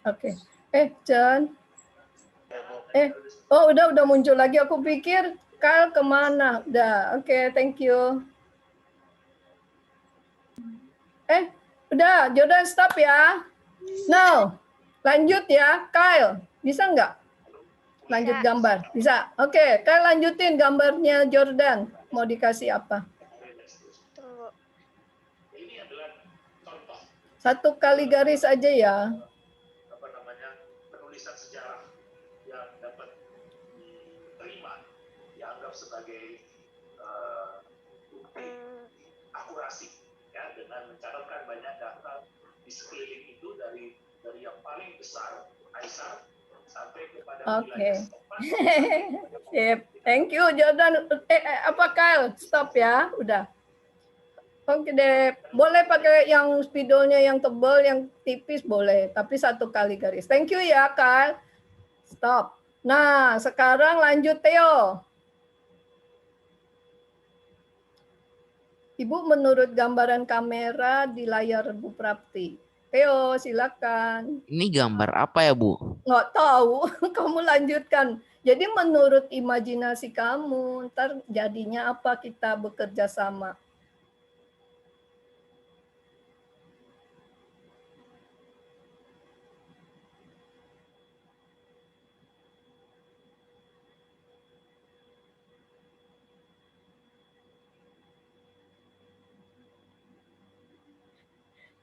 Oke. Chan. Oh udah muncul lagi. Aku pikir Kyle kemana? Udah. Oke, thank you. Udah. Jordan stop ya. Now. Lanjut ya. Kyle. Bisa nggak? Lanjut gambar. Bisa. Oke. Kyle lanjutin gambarnya Jordan. Mau dikasih apa? Satu kali garis aja ya. Penulisan sejarah yang dapat diterima, dianggap sebagai bukti akurasi, ya, dengan mencatatkan banyak data di sekeliling itu dari yang paling besar, Kaisar, sampai kepada wilayah setempat. Sip. Thank you Jordan. Apa Kyle? Stop ya. Udah. Oke deh, boleh pakai yang spidolnya yang tebal, yang tipis boleh, tapi satu kali garis. Thank you ya, Kyle. Stop. Nah, sekarang lanjut Theo. Ibu menurut gambaran kamera di layar Bu Prapti. Theo, silakan. Ini gambar apa ya, Bu? Nggak tahu, kamu lanjutkan. Jadi menurut imajinasi kamu, ntar jadinya apa kita bekerja sama.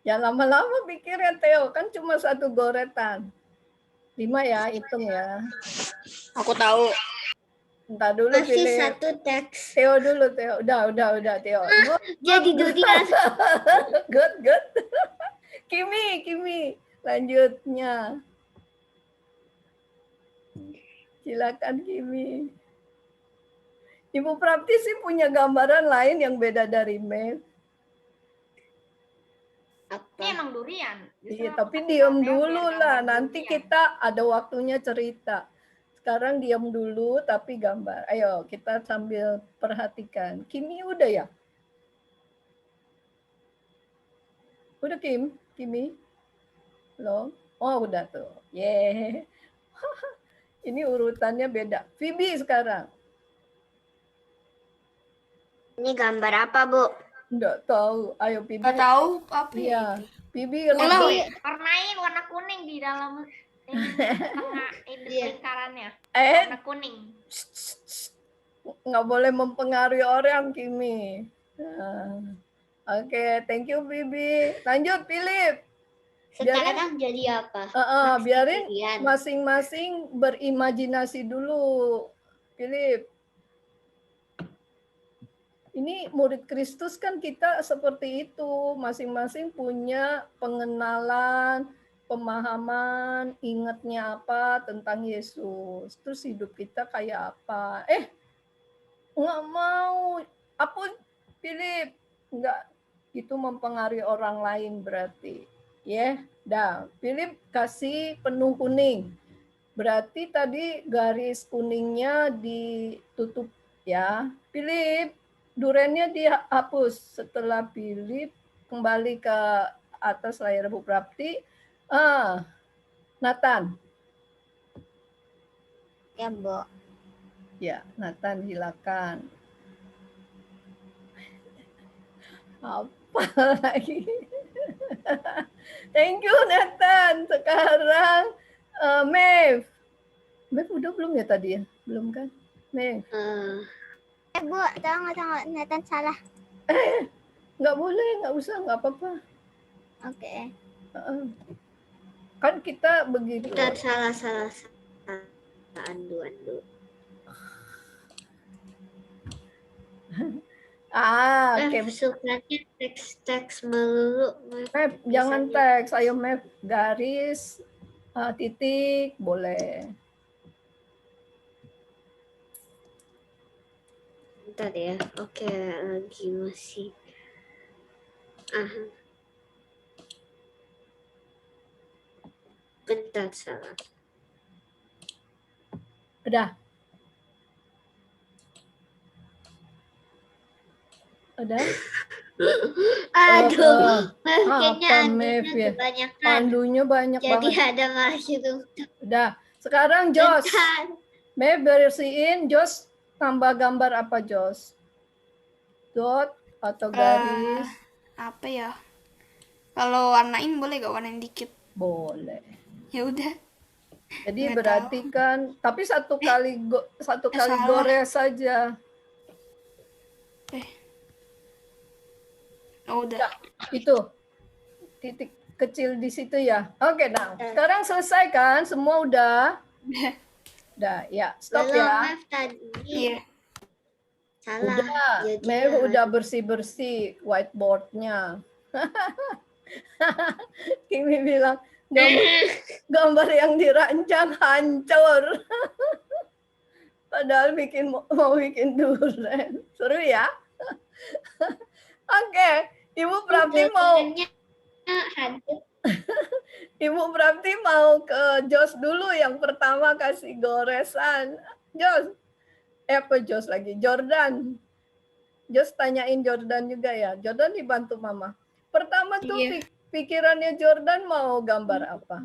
Ya lama-lama pikirnya Theo, kan cuma satu goretan. 5 ya, hitung ya. Aku tahu. Entar dulu Masih pilih. satu teks. Theo dulu, Theo. Udah, Theo. Jadi durian. Good. Kimi. Lanjutnya. Silakan Kimi. Ibu Prapti sih punya gambaran lain yang beda dari Mei. Ini emang durian. Iya, tapi diam dulu lah. Nanti kita ada waktunya cerita. Sekarang diam dulu, tapi gambar. Ayo, kita sambil perhatikan. Kimi udah ya? Udah Kimi? Halo? Oh, udah tuh. Yeay. Ini urutannya beda. Phoebe sekarang. Ini gambar apa, Bu? Nggak tahu. Ayo Phoebe. Nggak tahu apa ya Iya. itu. Phoebe Pulau read. ya? Warnain warna kuning di dalam ini tengah lingkarannya. Eh, Warna kuning. nggak boleh mempengaruhi orang, Kimi. Oke, thank you, Bibi. Lanjut, Philip. Sekarang jadi apa? Biarin Maximilian. masing-masing berimajinasi dulu, Philip. Ini murid Kristus kan kita seperti itu, masing-masing punya pengenalan, pemahaman, ingatnya apa tentang Yesus. Terus hidup kita kayak apa? Nggak mau. Apa, Philip? Nggak, itu mempengaruhi orang lain berarti. Ya, dah. Philip kasih penuh kuning. Berarti tadi garis kuningnya ditutup ya. Philip, durennya dihapus. Setelah Philip kembali ke atas layar Bu Prapti. Nathan. Ya, Bu. Ya, Nathan silakan. Apa lagi? Thank you Nathan. Sekarang Mev. Mev udah belum ya tadi ya? Belum kan? Mev. Bu, tolong Nathan salah. Nggak boleh, nggak usah, nggak apa-apa. Oke. Kan kita begitu. Kita salah. Andu. Oke. Sukanya teks melulu. Mev, jangan teks. Ayo Mev, garis, titik, boleh. Bentar ya. Oke, lagi masih. Bentar, salah. Udah. Aduh, kayaknya Mev ya? kebanyakan. Pandunya banyak Jadi banget. ada malah itu. Udah. Sekarang Jos. Mev bersihin. Jos tambah gambar apa Jos? Dot atau garis? Apa ya? Kalau warnain boleh gak warnain dikit? Boleh. Ya udah. Jadi Nggak berarti kan, tapi satu kali salah. gores saja. Oh, udah. Ya, itu titik kecil di situ ya. Oke, nah sekarang selesai kan? Semua udah? Udah, ya. Stop Belum, ya. Mev tadi. Iya. Salah. Udah, Jadi Mev udah bersih-bersih whiteboardnya. Kimi bilang, gambar yang dirancang hancur. Padahal mau bikin duren. Seru ya? Oke, Ibu Prapti mau Ibu Prapti mau ke Jos dulu yang pertama kasih goresan. Jos. Apa Jos lagi? Jordan. Jos tanyain Jordan juga ya. Jordan dibantu Mama. Pertama tuh pikirannya Jordan mau gambar apa?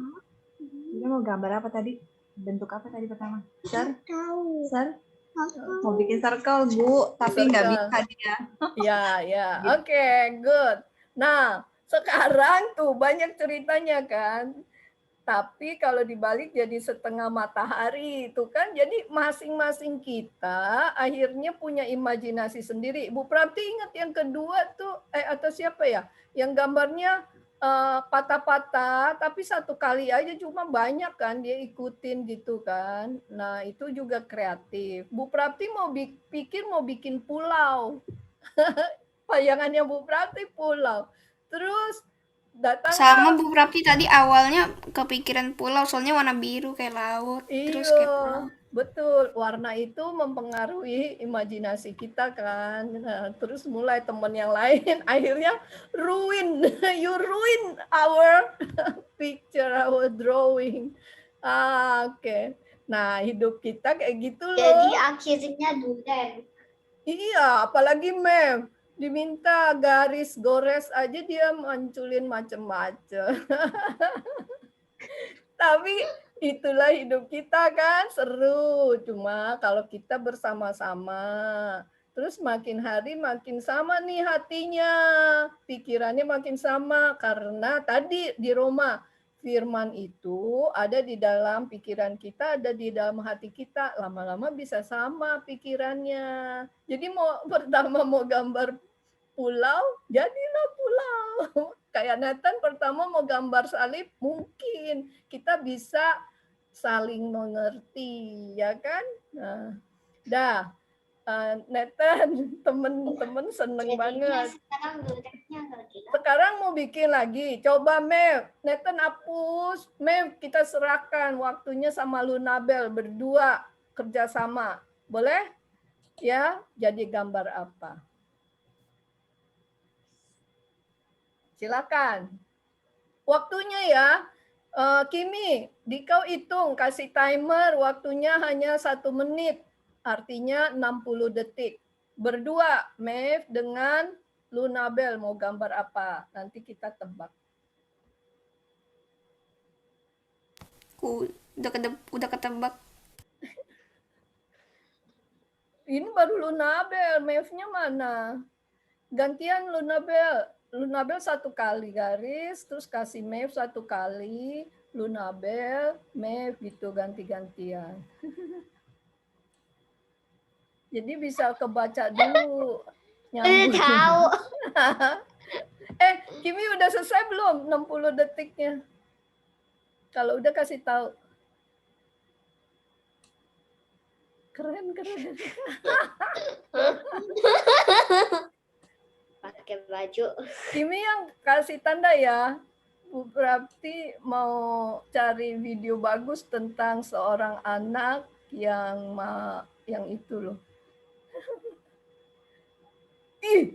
Dia mau gambar apa tadi? Bentuk apa tadi pertama? Sir? Mau bikin circle, Bu, tapi nggak bisa dia. Ya. Oke, good. Nah, sekarang tuh banyak ceritanya kan. Tapi kalau dibalik jadi setengah matahari itu kan. Jadi masing-masing kita akhirnya punya imajinasi sendiri. Bu Prapti ingat yang kedua tuh, atau siapa ya? Yang gambarnya patah-patah, tapi satu kali aja cuma banyak kan dia ikutin gitu kan. Nah itu juga kreatif. Bu Prapti mau bikin pulau. Bayangannya Bu Prapti pulau. Terus datang sama Bu Prapti tadi awalnya kepikiran pulau soalnya warna biru kayak laut. Terus kayak pulau. Betul, warna itu mempengaruhi imajinasi kita kan. Nah, terus mulai teman yang lain akhirnya you ruin our picture, our drawing. Oke. Nah, hidup kita kayak gitu loh. Jadi akhirnya duren. Iya, apalagi Mev. Diminta garis gores aja dia munculin macem-macem. Tapi itulah hidup kita kan, seru. Cuma kalau kita bersama-sama, terus makin hari makin sama nih hatinya, pikirannya makin sama. Karena tadi di Roma, firman itu ada di dalam pikiran kita, ada di dalam hati kita. Lama-lama bisa sama pikirannya. Jadi pertama mau gambar pulau, jadilah pulau. Kayak Nathan pertama mau gambar salib, mungkin kita bisa saling mengerti, ya kan? Nah, Nathan, temen-temen seneng banget. Sekarang mau bikin lagi, coba Mev. Nathan hapus, Mev kita serahkan waktunya sama Lunabel berdua kerjasama, boleh? Ya, jadi gambar apa? Silakan. Waktunya ya, Kimi, kau hitung, kasih timer, waktunya hanya 1 menit, artinya 60 detik. Berdua, Mev dengan Lunabel mau gambar apa? Nanti kita tebak. Udah ketebak. Ini baru Lunabel, Mevnya mana? Gantian Lunabel. Lunabel 1 kali garis, terus kasih Mev 1 kali, Lunabel, Mev gitu ganti-gantian. Jadi bisa kebaca dulu. Tahu. Kimi udah selesai belum 60 detiknya? Kalau udah kasih tahu. Keren. Pakai baju. Kimi yang kasih tanda ya. Berarti mau cari video bagus tentang seorang anak yang itu loh. Ih,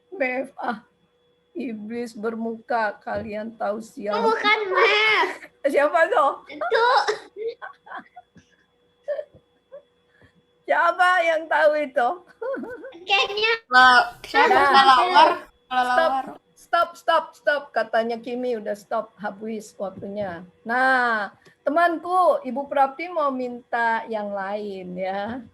Mev, iblis bermuka, kalian tahu siapa? Bukan Mev. Siapa tuh? Itu. Siapa yang tahu itu? Kayaknya. Stop. Katanya Kimi udah stop, habis waktunya. Nah, temanku, Ibu Prapti mau minta yang lain ya.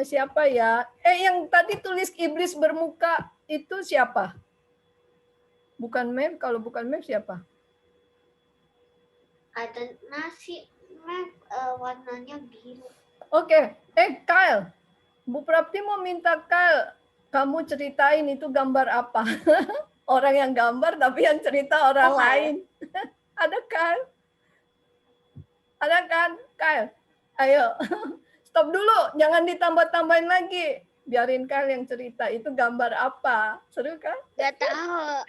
Siapa ya? Yang tadi tulis iblis bermuka itu siapa? Bukan Mev, kalau bukan Mev siapa? Ada nasi Mev, warnanya biru. Oke. Kyle. Bu Prapti mau minta Kyle, kamu ceritain itu gambar apa? Orang yang gambar tapi yang cerita orang lain. Ada kan? Ada kan, Kyle? Ayo. Stop dulu, jangan ditambah-tambahin lagi. Biarin Kyle yang cerita, itu gambar apa? Seru kan? Gak tahu.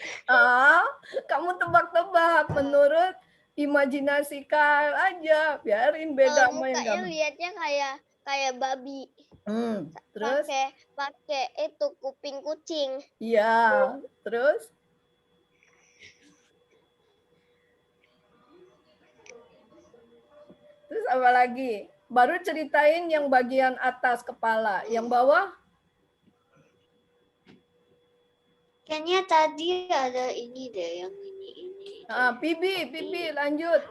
Kamu tebak-tebak menurut imajinasi Kyle aja. Biarin beda sama yang gambar. Lihatnya kayak babi. Terus? Pakai itu kuping kucing. Iya, terus? Terus apa lagi? Baru ceritain yang bagian atas kepala, yang bawah? Kayaknya tadi ada ini deh, yang ini. Pibi, lanjut.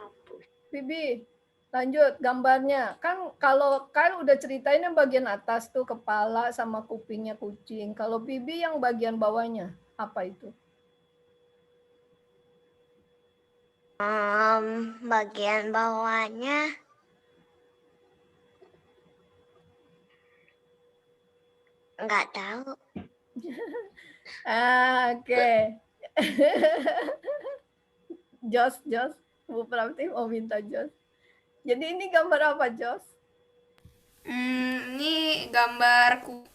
Pibi, lanjut gambarnya. Kan kalau Kyle udah ceritain yang bagian atas tuh kepala sama kupingnya kucing. Kalau Pibi yang bagian bawahnya, apa itu? Bagian bawahnya nggak tahu. Oke. Jos, Bu Prapti mau minta Jos. Jadi ini gambar apa, Jos? Ini gambarku.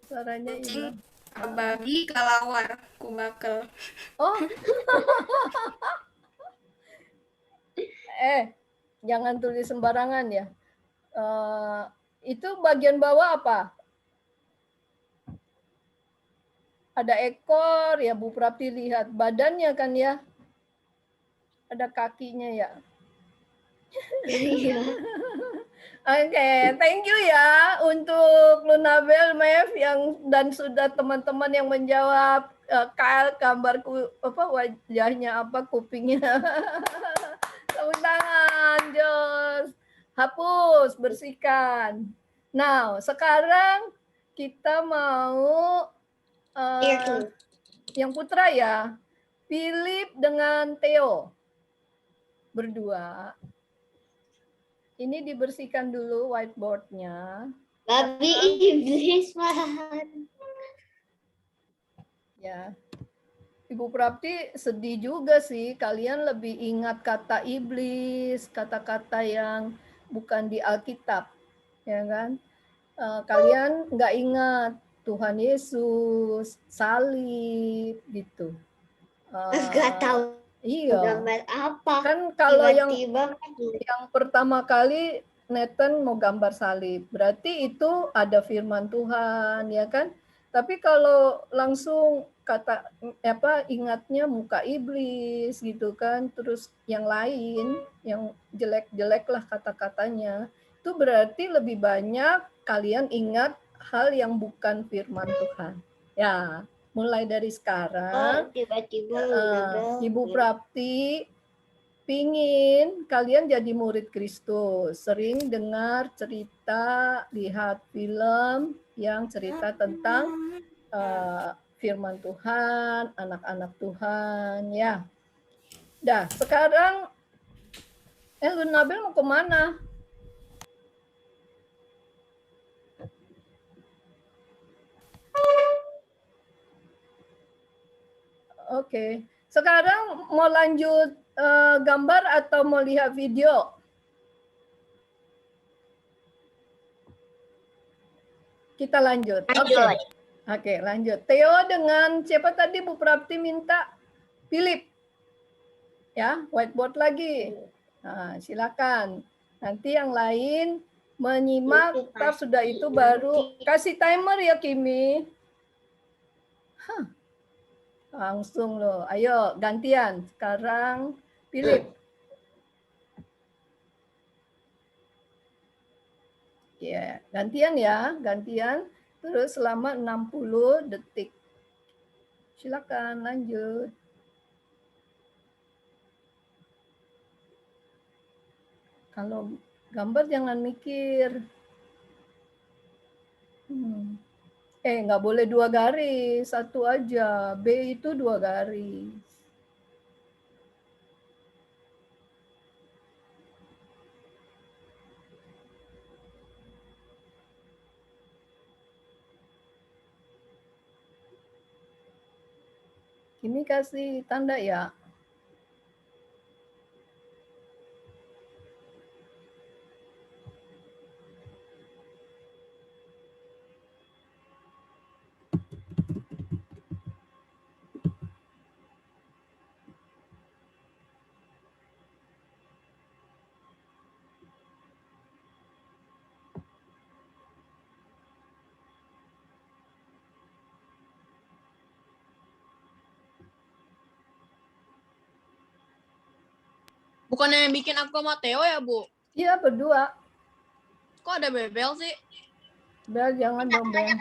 Suaranya hilang. Babi kelawar, kubakel. Oh. Jangan tulis sembarangan ya. Itu bagian bawah apa? Ada ekor ya, Bu Prapti lihat. Badannya kan ya. Ada kakinya ya. Oke, thank you ya untuk Lunabel, Mev dan sudah teman-teman yang menjawab. Kyle, gambarku apa wajahnya apa, kupingnya. Tepuk tangan, Jos. Hapus, bersihkan. Nah, sekarang kita mau yang putra ya. Philip dengan Theo berdua. Ini dibersihkan dulu whiteboard-nya. Babi iblis banget. Ya. Ibu Prapti sedih juga sih. Kalian lebih ingat kata iblis, kata-kata yang bukan di Alkitab, ya kan? Kalian nggak ingat Tuhan Yesus, salib, gitu. Nggak tahu. Iya. Gambar apa? Kan kalau Tiba-tiba yang pertama kali Nathan mau gambar salib, berarti itu ada firman Tuhan, ya kan? Tapi kalau langsung kata ingatnya muka iblis gitu kan, terus yang lain yang jelek-jelek lah kata-katanya, itu berarti lebih banyak kalian ingat hal yang bukan firman Tuhan. Ya, mulai dari sekarang tiba-tiba Ibu Prapti pingin kalian jadi murid Kristus, sering dengar cerita, lihat film yang cerita tentang firman Tuhan, anak-anak Tuhan, ya. Dah, sekarang Lunabel mau kemana? Oke, sekarang mau lanjut gambar atau mau lihat video? Kita lanjut. Oke, lanjut. Theo dengan siapa tadi Bu Prapti minta? Philip. Ya, whiteboard lagi. Nah, silakan. Nanti yang lain menyimak, ntar sudah itu baru kasih timer ya Kimi. Langsung loh. Ayo gantian. Sekarang Philip. Ya, gantian ya, gantian. Terus selama 60 detik. Silakan lanjut. Kalau gambar jangan mikir. Nggak boleh 2 garis, 1 aja. B itu 2 garis. Kimi kasih tanda ya. Bukannya yang bikin aku sama Theo ya, Bu? Iya, berdua. Kok ada Bebel sih? Bel, jangan dong, Bel.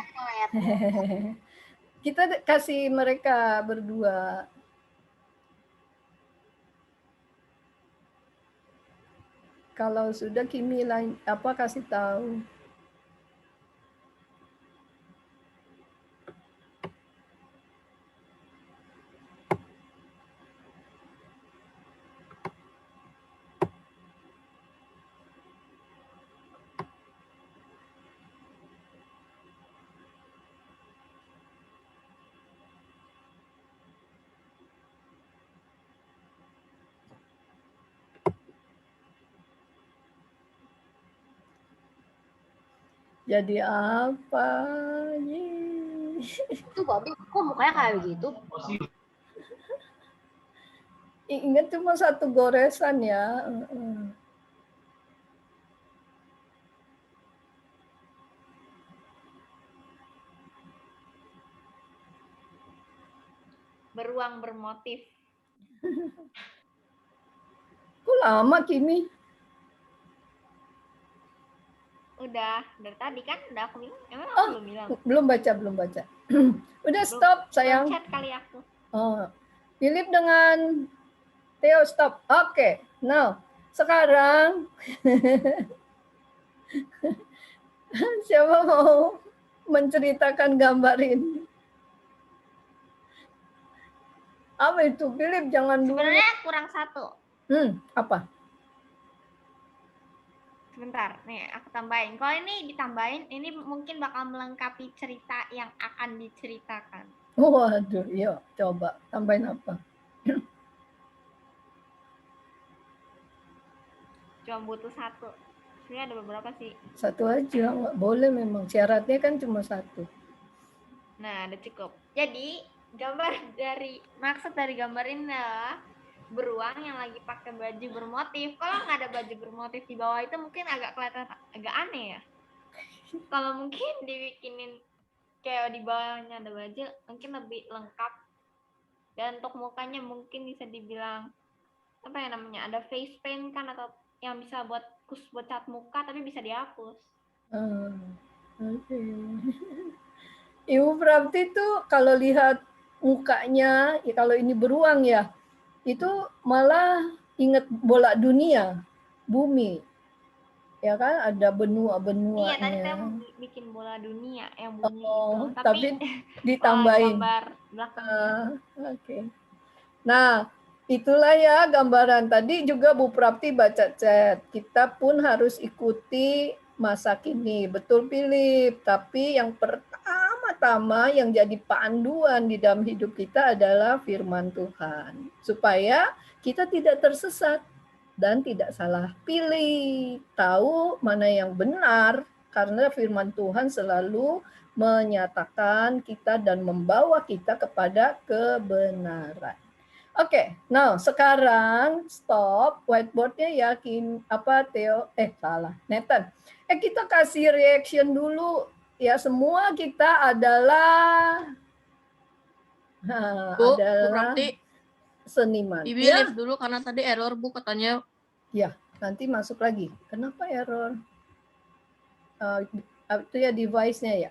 Kita kasih mereka berdua. Kalau sudah Kimi kasih tahu. Jadi apa? Itu Babi kok mukanya kayak begitu? Ingat cuma 1 goresan ya. Beruang bermotif. Kok lama Kimi? Udah dari tadi kan udah aku bilang. Emang aku Oh, belum bilang. belum baca. Udah stop sayang. Belum chat kali aku. Oh, Philip dengan Theo stop. Oke, now sekarang siapa mau menceritakan gambar ini? Apa itu? Philip jangan dulu. Sebenarnya kurang satu. Apa? Sebentar, nih aku tambahin. Kalau ini ditambahin, ini mungkin bakal melengkapi cerita yang akan diceritakan. Waduh, yuk coba tambahin apa? Cuma butuh satu. Sebenarnya ada beberapa sih. Satu aja, nggak boleh memang. Syaratnya kan cuma satu. Nah, ada cukup. Jadi, maksud dari gambar ini adalah beruang yang lagi pakai baju bermotif. Kalau nggak ada baju bermotif di bawah itu mungkin agak kelihatan agak aneh ya. Kalau mungkin dibikinin kayak di bawahnya ada baju, mungkin lebih lengkap. Dan untuk mukanya mungkin bisa dibilang apa ya namanya, ada face paint kan, atau yang bisa buat cat muka tapi bisa dihapus. Oke. Ibu Prapti tuh kalau lihat mukanya, ya kalau ini beruang ya, itu malah inget bola dunia, bumi. Ya kan ada benua-benuanya. Iya, tadi saya bikin bola dunia yang bumi itu. Tapi ditambahin. Gambar belakangnya. Oke. Nah, itulah ya gambaran. Tadi juga Bu Prapti baca chat. Kita pun harus ikuti masa kini. Betul, Philip. Tapi yang pertama-tama yang jadi panduan di dalam hidup kita adalah firman Tuhan. Supaya kita tidak tersesat dan tidak salah pilih. Tahu mana yang benar, karena firman Tuhan selalu menyatakan kita dan membawa kita kepada kebenaran. Oke, now sekarang stop whiteboardnya yakin apa Theo? Nathan. Kita kasih reaction dulu ya, semua kita adalah Bu adalah Prapti, seniman. Bibi Ya, live dulu karena tadi error Bu katanya. ya nanti masuk lagi. Kenapa error? Itu ya device-nya ya.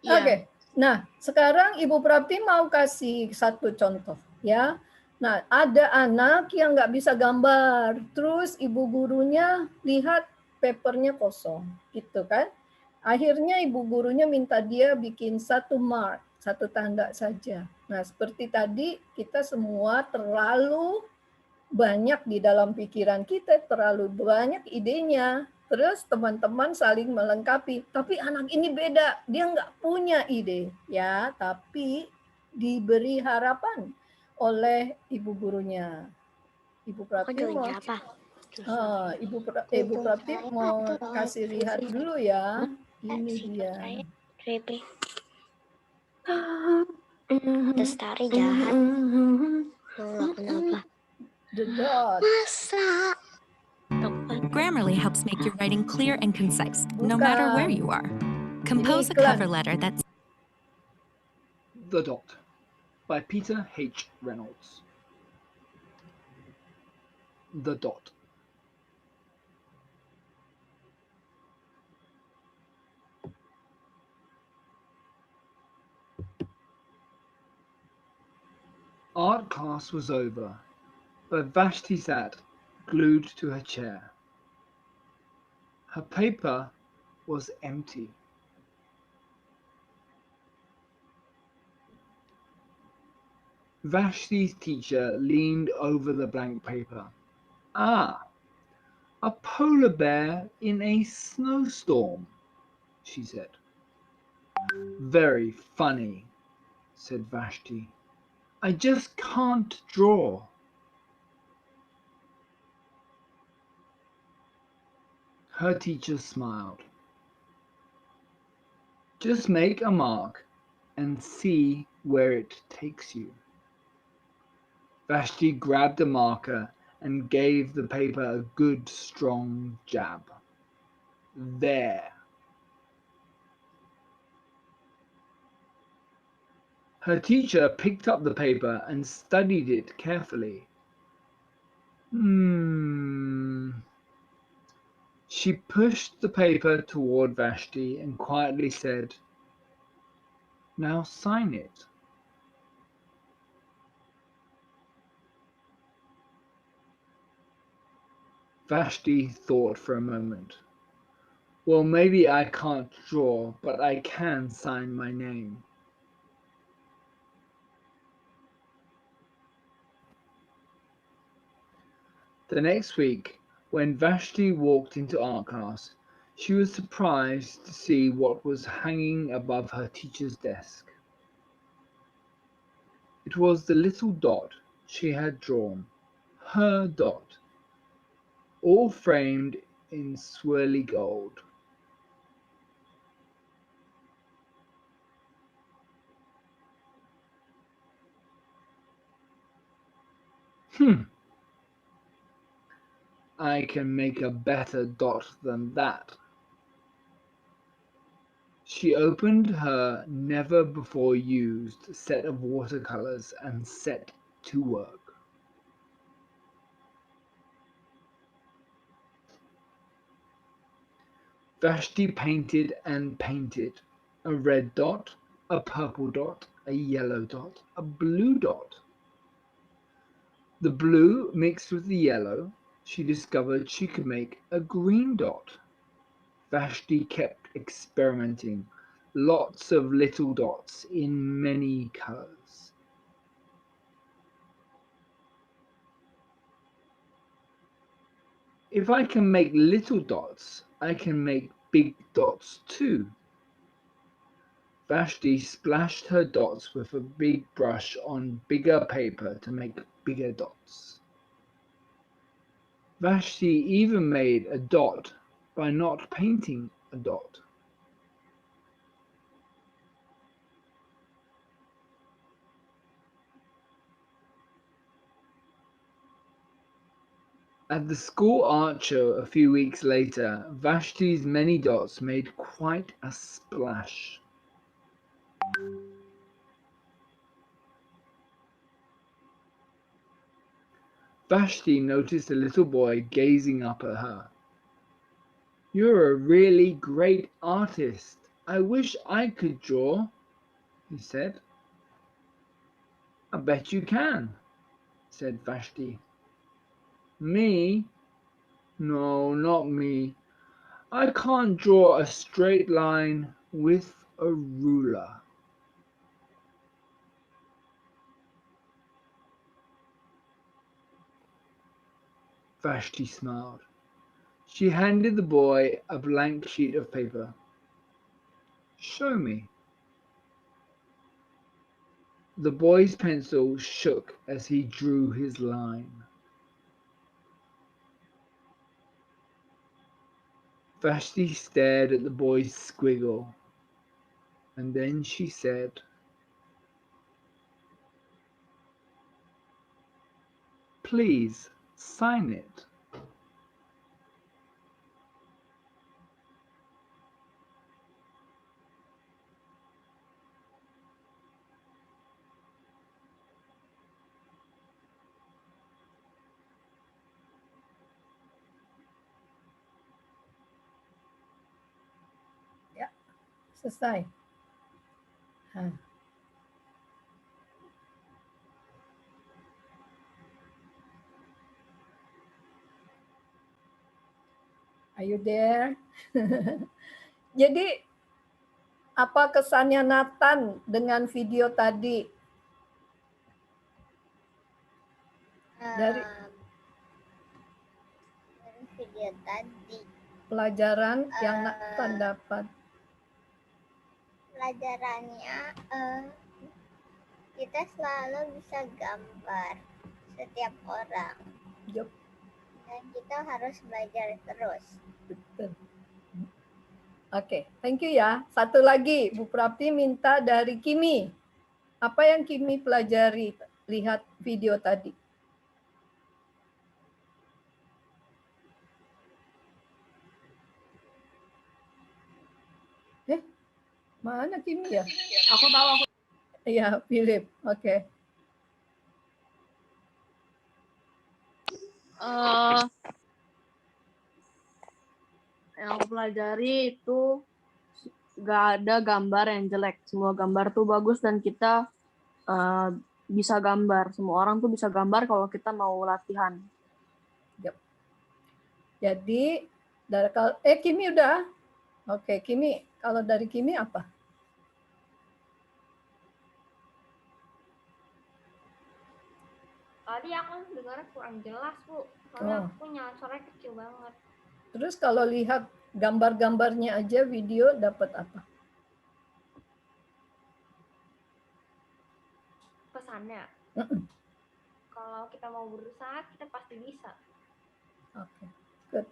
Iya. Oke. Nah, sekarang Ibu Prapti mau kasih satu contoh ya. Nah, ada anak yang nggak bisa gambar, terus ibu gurunya lihat papernya kosong, gitu kan? Akhirnya ibu gurunya minta dia bikin satu mark, satu tanda saja. Nah, seperti tadi kita semua terlalu banyak di dalam pikiran kita, terlalu banyak idenya. Terus teman-teman saling melengkapi. Tapi anak ini beda, dia nggak punya ide, ya. Tapi diberi harapan oleh ibu gurunya. Ibu Prapti mau, Ibu Prapti mau kasih lihat dulu ya. Ini dia. Lestari jahat. Kenapa? The dot. Grammarly helps make your writing clear and concise, no matter where you are. Compose a cover letter that's The Dot by Peter H. Reynolds. The Dot. Art class was over, but Vashti sat, glued to her chair. Her paper was empty. Vashti's teacher leaned over the blank paper. Ah, a polar bear in a snowstorm, she said. Very funny, said Vashti. I just can't draw. Her teacher smiled. Just make a mark and see where it takes you. Vashti grabbed a marker and gave the paper a good strong jab. There. Her teacher picked up the paper and studied it carefully. She pushed the paper toward Vashti and quietly said, "Now sign it." Vashti thought for a moment. "Well, maybe I can't draw, but I can sign my name." The next week, when Vashti walked into art class, she was surprised to see what was hanging above her teacher's desk. It was the little dot she had drawn, her dot, all framed in swirly gold. I can make a better dot than that. She opened her never-before-used set of watercolors and set to work. Vashti painted and painted. A red dot, a purple dot, a yellow dot, a blue dot. The blue mixed with the yellow, she discovered she could make a green dot. Vashti kept experimenting, lots of little dots in many colors. If I can make little dots, I can make big dots too. Vashti splashed her dots with a big brush on bigger paper to make bigger dots. Vashti even made a dot by not painting a dot. At the school art show a few weeks later, Vashti's many dots made quite a splash. Vashti noticed a little boy gazing up at her. "You're a really great artist. I wish I could draw," he said. "I bet you can," said Vashti. "Me? No, not me. I can't draw a straight line with a ruler." Vashti smiled. She handed the boy a blank sheet of paper. "Show me." The boy's pencil shook as he drew his line. Vashti stared at the boy's squiggle, and then she said, "Please sign it." Ya, selesai. Are you there? Jadi, apa kesannya Nathan dengan video tadi? Dari video tadi. Pelajaran yang Nathan dapat. Pelajarannya kita selalu bisa gambar setiap orang. Yup. Dan kita harus belajar terus. Betul. Oke, thank you ya. Satu lagi, Bu Prapti minta dari Kimi. Apa yang Kimi pelajari lihat video tadi? Mana Kimi ya? Aku tahu aku. Iya, Philip. Oke. pelajari itu gak ada gambar yang jelek. Semua gambar tuh bagus dan kita bisa gambar. Semua orang tuh bisa gambar kalau kita mau latihan. Yep. Jadi Kimi udah. Oke, Kimi, kalau dari Kimi apa? Tadi aku dengar kurang jelas, Bu. Soalnya aku suaranya kecil banget. Terus kalau lihat gambar-gambarnya aja video dapat apa? Pesannya. Kalau kita mau berusaha, kita pasti bisa. Oke, good.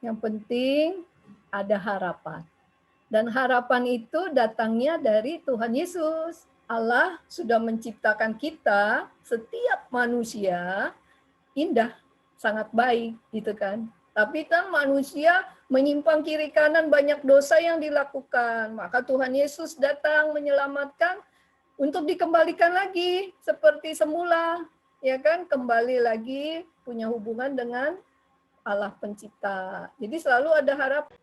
Yang penting ada harapan. Dan harapan itu datangnya dari Tuhan Yesus. Allah sudah menciptakan kita, setiap manusia indah, sangat baik, gitu kan. Tapi kan manusia menyimpang kiri kanan, banyak dosa yang dilakukan. Maka Tuhan Yesus datang menyelamatkan untuk dikembalikan lagi seperti semula, ya kan? Kembali lagi punya hubungan dengan Allah pencipta. Jadi selalu ada harapan.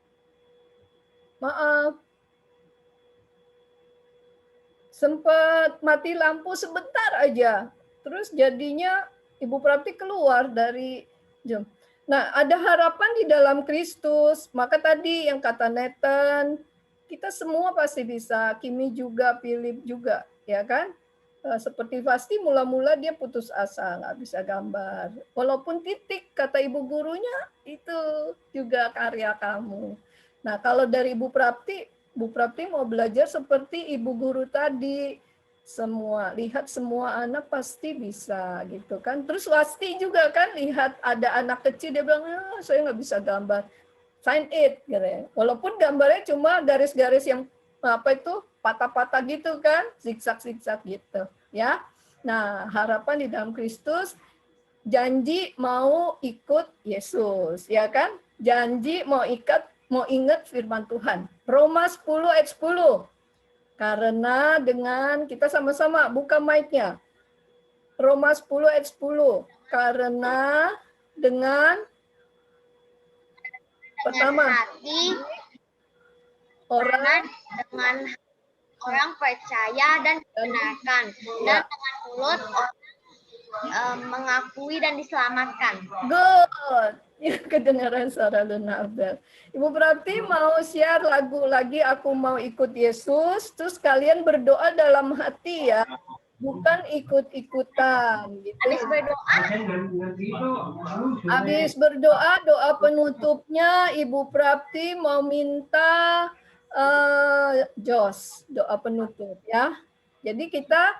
Maaf, sempat mati lampu sebentar aja. Terus jadinya Ibu Prapti keluar dari jam. Nah, ada harapan di dalam Kristus. Maka tadi yang kata Nathan, kita semua pasti bisa. Kimi juga, Philip juga, ya kan? Seperti pasti mula-mula dia putus asa, nggak bisa gambar. Walaupun titik, kata ibu gurunya, itu juga karya kamu. Nah, kalau dari Ibu Prapti mau belajar seperti ibu guru tadi. Lihat semua anak pasti bisa gitu kan. Terus Wasti juga kan lihat ada anak kecil, dia bilang, saya nggak bisa gambar. Sign it, gitu ya. Walaupun gambarnya cuma garis-garis yang patah-patah gitu kan, zigzag-zigzag gitu ya. Nah, harapan di dalam Kristus, janji mau ikut Yesus, ya kan? Janji mau ingat firman Tuhan. Roma 10 ayat 10. Karena dengan kita sama-sama buka mic-nya. Roma 10 ayat 10. Karena dengan pertama hati orang dengan orang percaya dan dibenarkan, dan dengan mulut orang mengakui dan diselamatkan. Good. Ya, kedengaran suara Luna Abel. Ibu Prapti mau share lagu lagi, Aku Mau Ikut Yesus. Terus kalian berdoa dalam hati ya, bukan ikut-ikutan. Gitu. Habis berdoa, doa penutupnya Ibu Prapti mau minta Jos, doa penutup ya. Jadi kita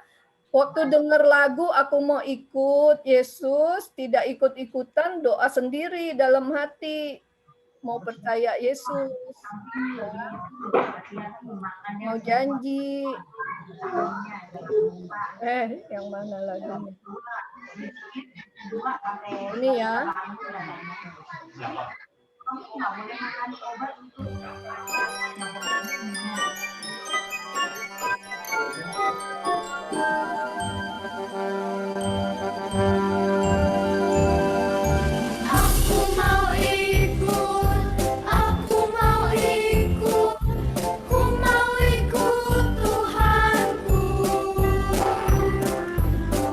waktu dengar lagu Aku Mau Ikut Yesus, tidak ikut-ikutan, doa sendiri dalam hati. Mau percaya Yesus. Mau janji. Yang mana lagunya? Ini ya. Aku mau ikut, aku mau ikut, ku mau ikut Tuhanku.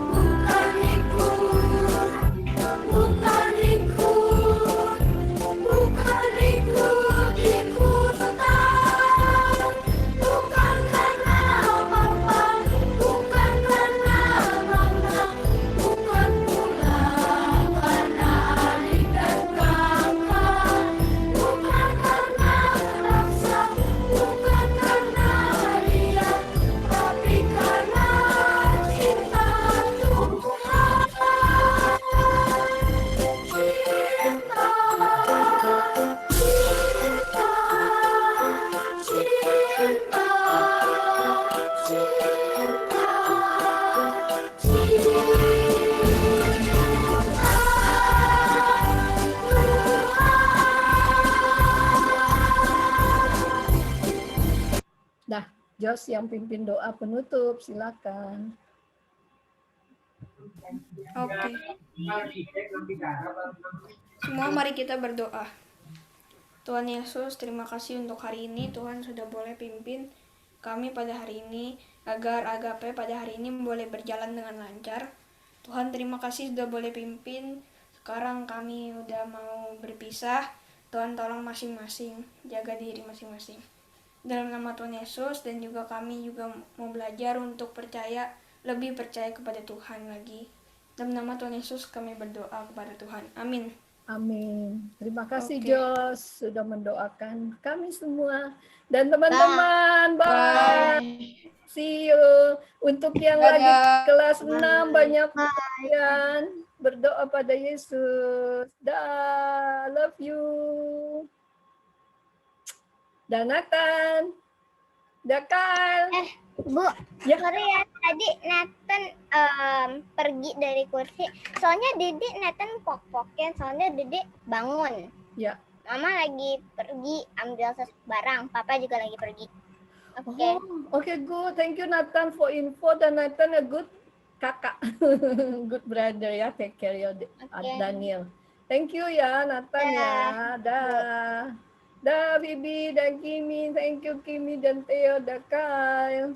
Bukan ikut, bukan ikut, bukan ikut-ikutan. Bukan karena apa-apa, bukan karena mama, bukan pula karena adik dan kakak, bukan karena rasa, bukan karena dia, tapi karena cinta Tuhan. Nah, Jos yang pimpin doa penutup, silakan. Oke. Semua mari kita berdoa. Tuhan Yesus, terima kasih untuk hari ini. Tuhan sudah boleh pimpin kami pada hari ini, agar agape pada hari ini boleh berjalan dengan lancar. Tuhan, terima kasih sudah boleh pimpin. Sekarang kami udah mau berpisah. Tuhan tolong masing-masing, jaga diri masing-masing. Dalam nama Tuhan Yesus, dan juga kami juga mau belajar untuk lebih percaya kepada Tuhan lagi. Dalam nama Tuhan Yesus kami berdoa kepada Tuhan. Amin. Amin. Terima kasih Oke. Jos sudah mendoakan kami semua dan teman-teman. Bye. See you. Untuk yang lagi kelas 6 banyak kalian berdoa pada Yesus. Dah, love you. Dan Nathan. Dakal. Bu, Ya. sorry ya, tadi Nathan pergi dari kursi. Soalnya Dede Nathan pok-pokin, soalnya Dede bangun. Ya. Mama lagi pergi ambil barang, Papa juga lagi pergi. Oke. Okay, good. Thank you Nathan for info, dan Nathan a good kakak. Good brother ya, take care ya Daniel. Thank you ya Nathan ya. Dah. Dah Bibi dan Kimi, thank you Kimi dan Theo, dah Kyle.